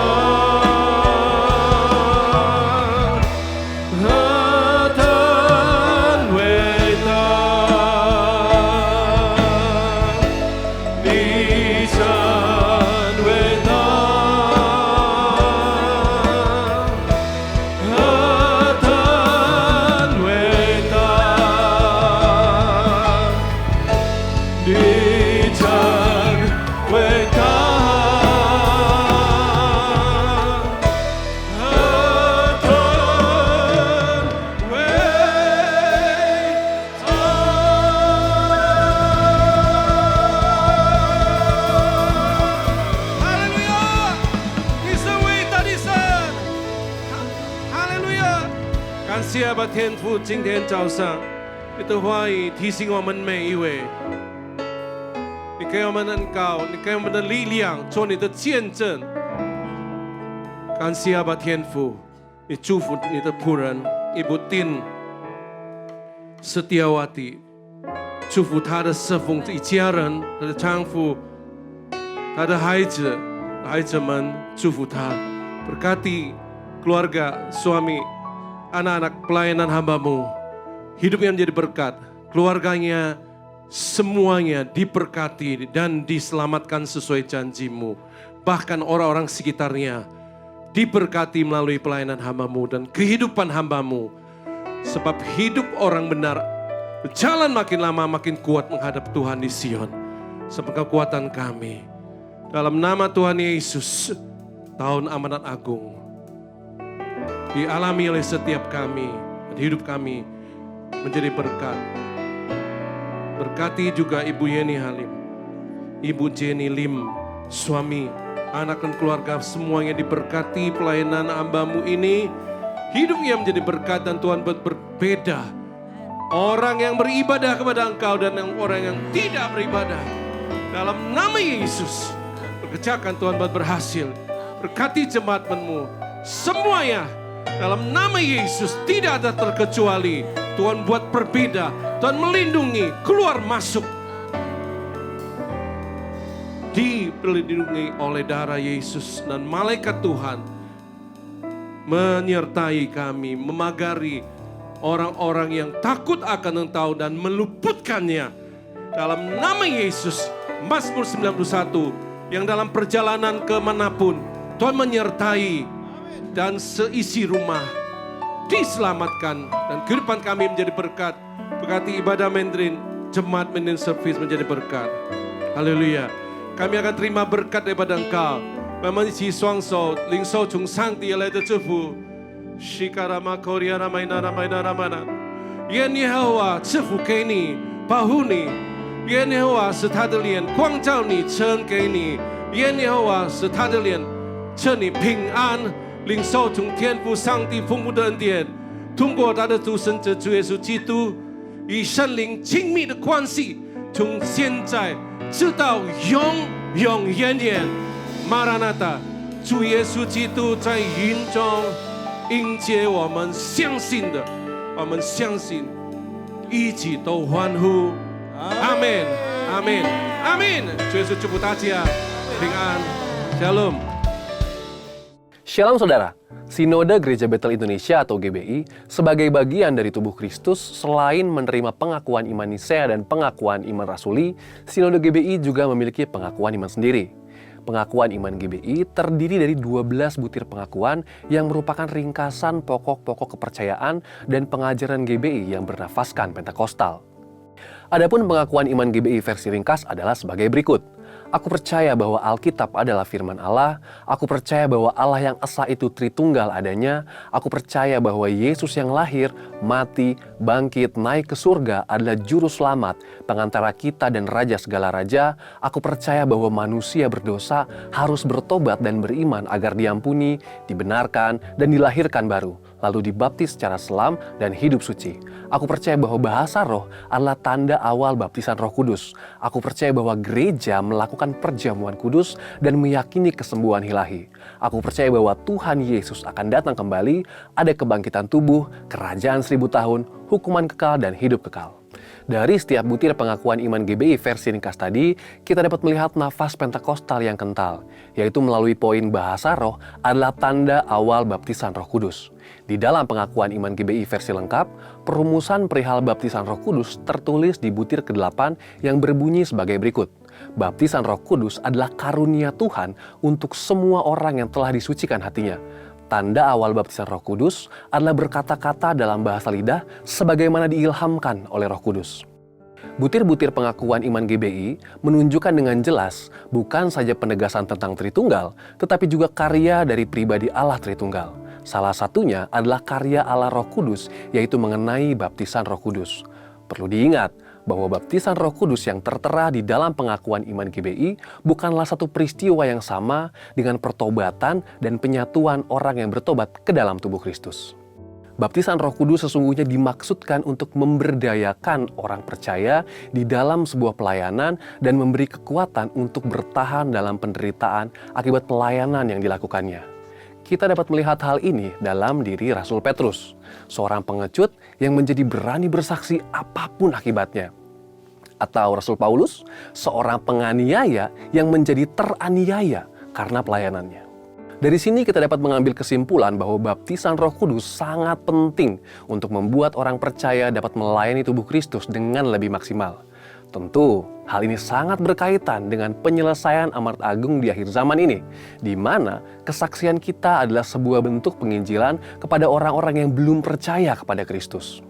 感谢阿爸天父，今天早上你的话语提醒我们每一位，你给我们恩膏，你给我们的力量，做你的见证。感谢阿爸天父，你祝福你的仆人Ibu Tin Setiawati，祝福他的侍奉一家人，他的丈夫，他的孩子们，祝福他，berkati keluarga, suami, anak-anak pelayanan hamba-Mu, hidupnya menjadi berkat, keluarganya semuanya diberkati dan diselamatkan sesuai janji-Mu. Bahkan orang-orang sekitarnya diberkati melalui pelayanan hamba-Mu dan kehidupan hamba-Mu. Sebab hidup orang benar berjalan makin lama makin kuat menghadap Tuhan di Sion. Sebab kekuatan kami. Dalam nama Tuhan Yesus, tahun amanat agung dialami oleh setiap kami, dan hidup kami menjadi berkat. Berkati juga Ibu Yeni Halim, Ibu Jenny Lim, suami, anak dan keluarga semuanya diberkati pelayanan hamba-Mu ini. Hidupnya menjadi berkat dan Tuhan berbeda. Orang yang beribadah kepada Engkau dan orang yang tidak beribadah. Dalam nama Yesus, kerjakan Tuhan buat berhasil. Berkati jemaat-Mu semuanya. Dalam nama Yesus tidak ada terkecuali. Tuhan buat berbeda. Tuhan melindungi, keluar masuk. Dilindungi oleh darah Yesus dan malaikat Tuhan menyertai kami, memagari orang-orang yang takut akan Engkau dan meluputkannya. Dalam nama Yesus, Mazmur 91, yang dalam perjalanan kemanapun Tuhan menyertai dan seisi rumah diselamatkan dan kehidupan kami menjadi berkat. Berkati ibadah Mandarin, jemaat Mandarin Service menjadi berkat. Haleluya. Kami akan terima berkat daripada Engkau. 我们一起双手领受从上帝而来的祝福。西卡拉玛科利亚拉麦纳拉麦纳拉玛纳，愿耶和华赐福给你，保护你。愿耶和华使他的脸光照你，赐恩给你。愿耶和华使他的脸赐你平安。领受从天父上帝丰富的恩典，通过他的独生子主耶稣基督与圣灵亲密的关系，从现在直到永永远远。马拉纳达，主耶稣基督在云中迎接我们相信的，我们相信，一起都欢呼，阿门，阿门，阿门。主耶稣祝福大家平安 ，Shalom。 Shalom saudara, Sinode Gereja Betel Indonesia atau GBI sebagai bagian dari tubuh Kristus selain menerima pengakuan iman Nisea dan pengakuan iman Rasuli, Sinode GBI juga memiliki pengakuan iman sendiri. Pengakuan iman GBI terdiri dari 12 butir pengakuan yang merupakan ringkasan pokok-pokok kepercayaan dan pengajaran GBI yang bernafaskan Pentakostal. Adapun pengakuan iman GBI versi ringkas adalah sebagai berikut. Aku percaya bahwa Alkitab adalah firman Allah. Aku percaya bahwa Allah yang esa itu Tritunggal adanya. Aku percaya bahwa Yesus yang lahir, mati, bangkit, naik ke surga adalah juru selamat, pengantara kita dan raja segala raja. Aku percaya bahwa manusia berdosa harus bertobat dan beriman agar diampuni, dibenarkan, dan dilahirkan baru, lalu dibaptis secara selam dan hidup suci. Aku percaya bahwa bahasa roh adalah tanda awal baptisan Roh Kudus. Aku percaya bahwa gereja melakukan perjamuan kudus dan meyakini kesembuhan ilahi. Aku percaya bahwa Tuhan Yesus akan datang kembali, ada kebangkitan tubuh, kerajaan 1000 tahun, hukuman kekal, dan hidup kekal. Dari setiap butir pengakuan iman GBI versi ringkas tadi, kita dapat melihat nafas Pentakostal yang kental, yaitu melalui poin bahasa roh adalah tanda awal baptisan Roh Kudus. Di dalam pengakuan iman GBI versi lengkap, perumusan perihal baptisan Roh Kudus tertulis di butir ke-8 yang berbunyi sebagai berikut. Baptisan Roh Kudus adalah karunia Tuhan untuk semua orang yang telah disucikan hatinya. Tanda awal baptisan Roh Kudus adalah berkata-kata dalam bahasa lidah sebagaimana diilhamkan oleh Roh Kudus. Butir-butir pengakuan iman GBI menunjukkan dengan jelas bukan saja penegasan tentang Tritunggal, tetapi juga karya dari pribadi Allah Tritunggal. Salah satunya adalah karya Allah Roh Kudus, yaitu mengenai baptisan Roh Kudus. Perlu diingat bahwa baptisan Roh Kudus yang tertera di dalam pengakuan iman GBI bukanlah satu peristiwa yang sama dengan pertobatan dan penyatuan orang yang bertobat ke dalam tubuh Kristus. Baptisan Roh Kudus sesungguhnya dimaksudkan untuk memberdayakan orang percaya di dalam sebuah pelayanan dan memberi kekuatan untuk bertahan dalam penderitaan akibat pelayanan yang dilakukannya. Kita dapat melihat hal ini dalam diri Rasul Petrus, seorang pengecut yang menjadi berani bersaksi apapun akibatnya. Atau Rasul Paulus, seorang penganiaya yang menjadi teraniaya karena pelayanannya. Dari sini kita dapat mengambil kesimpulan bahwa baptisan Roh Kudus sangat penting untuk membuat orang percaya dapat melayani tubuh Kristus dengan lebih maksimal. Tentu, hal ini sangat berkaitan dengan penyelesaian amanat agung di akhir zaman ini, di mana kesaksian kita adalah sebuah bentuk penginjilan kepada orang-orang yang belum percaya kepada Kristus.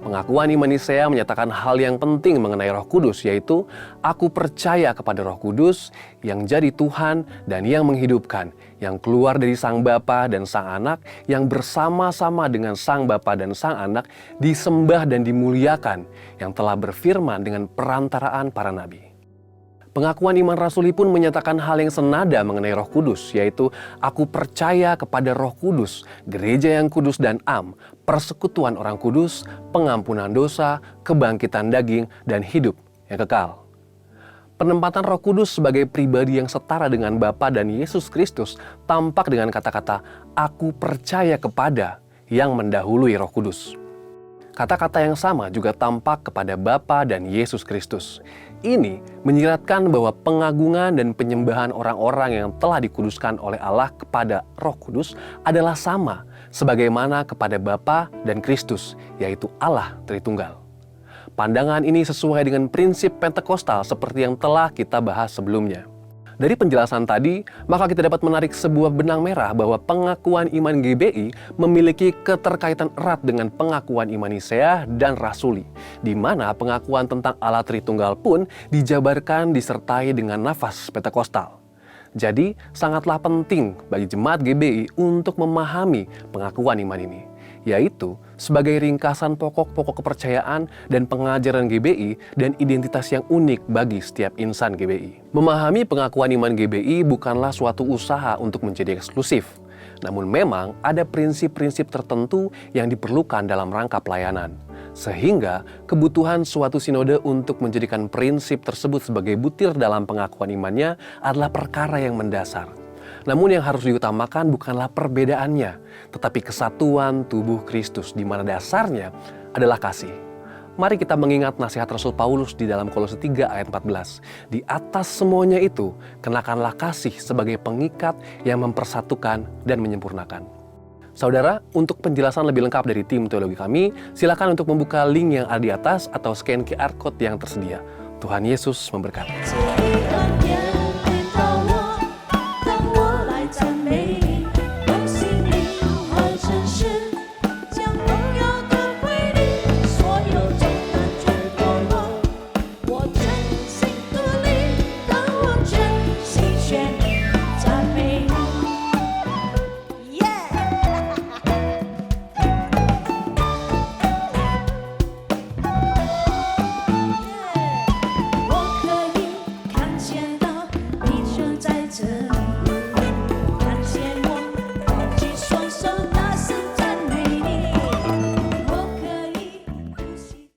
Pengakuan iman Nisea menyatakan hal yang penting mengenai Roh Kudus, yaitu aku percaya kepada Roh Kudus yang jadi Tuhan dan yang menghidupkan, yang keluar dari Sang Bapa dan Sang Anak, yang bersama-sama dengan Sang Bapa dan Sang Anak disembah dan dimuliakan, yang telah berfirman dengan perantaraan para nabi. Pengakuan iman rasuli pun menyatakan hal yang senada mengenai Roh Kudus, yaitu aku percaya kepada Roh Kudus, gereja yang kudus dan am, persekutuan orang kudus, pengampunan dosa, kebangkitan daging, dan hidup yang kekal. Penempatan Roh Kudus sebagai pribadi yang setara dengan Bapa dan Yesus Kristus tampak dengan kata-kata aku percaya kepada yang mendahului Roh Kudus. Kata-kata yang sama juga tampak kepada Bapa dan Yesus Kristus. Ini menyiratkan bahwa pengagungan dan penyembahan orang-orang yang telah dikuduskan oleh Allah kepada Roh Kudus adalah sama sebagaimana kepada Bapa dan Kristus, yaitu Allah Tritunggal. Pandangan ini sesuai dengan prinsip Pentekostal seperti yang telah kita bahas sebelumnya. Dari penjelasan tadi, maka kita dapat menarik sebuah benang merah bahwa pengakuan iman GBI memiliki keterkaitan erat dengan pengakuan iman Nisea dan Rasuli, di mana pengakuan tentang Allah Tritunggal pun dijabarkan disertai dengan nafas Pentekostal. Jadi, sangatlah penting bagi jemaat GBI untuk memahami pengakuan iman ini, yaitu sebagai ringkasan pokok-pokok kepercayaan dan pengajaran GBI dan identitas yang unik bagi setiap insan GBI. Memahami pengakuan iman GBI bukanlah suatu usaha untuk menjadi eksklusif, namun memang ada prinsip-prinsip tertentu yang diperlukan dalam rangka pelayanan. Sehingga kebutuhan suatu sinode untuk menjadikan prinsip tersebut sebagai butir dalam pengakuan imannya adalah perkara yang mendasar. Namun yang harus diutamakan bukanlah perbedaannya, tetapi kesatuan tubuh Kristus di mana dasarnya adalah kasih. Mari kita mengingat nasihat Rasul Paulus di dalam Kolose 3 ayat 14. Di atas semuanya itu, kenakanlah kasih sebagai pengikat yang mempersatukan dan menyempurnakan. Saudara, untuk penjelasan lebih lengkap dari tim teologi kami, silakan untuk membuka link yang ada di atas atau scan QR Code yang tersedia. Tuhan Yesus memberkati.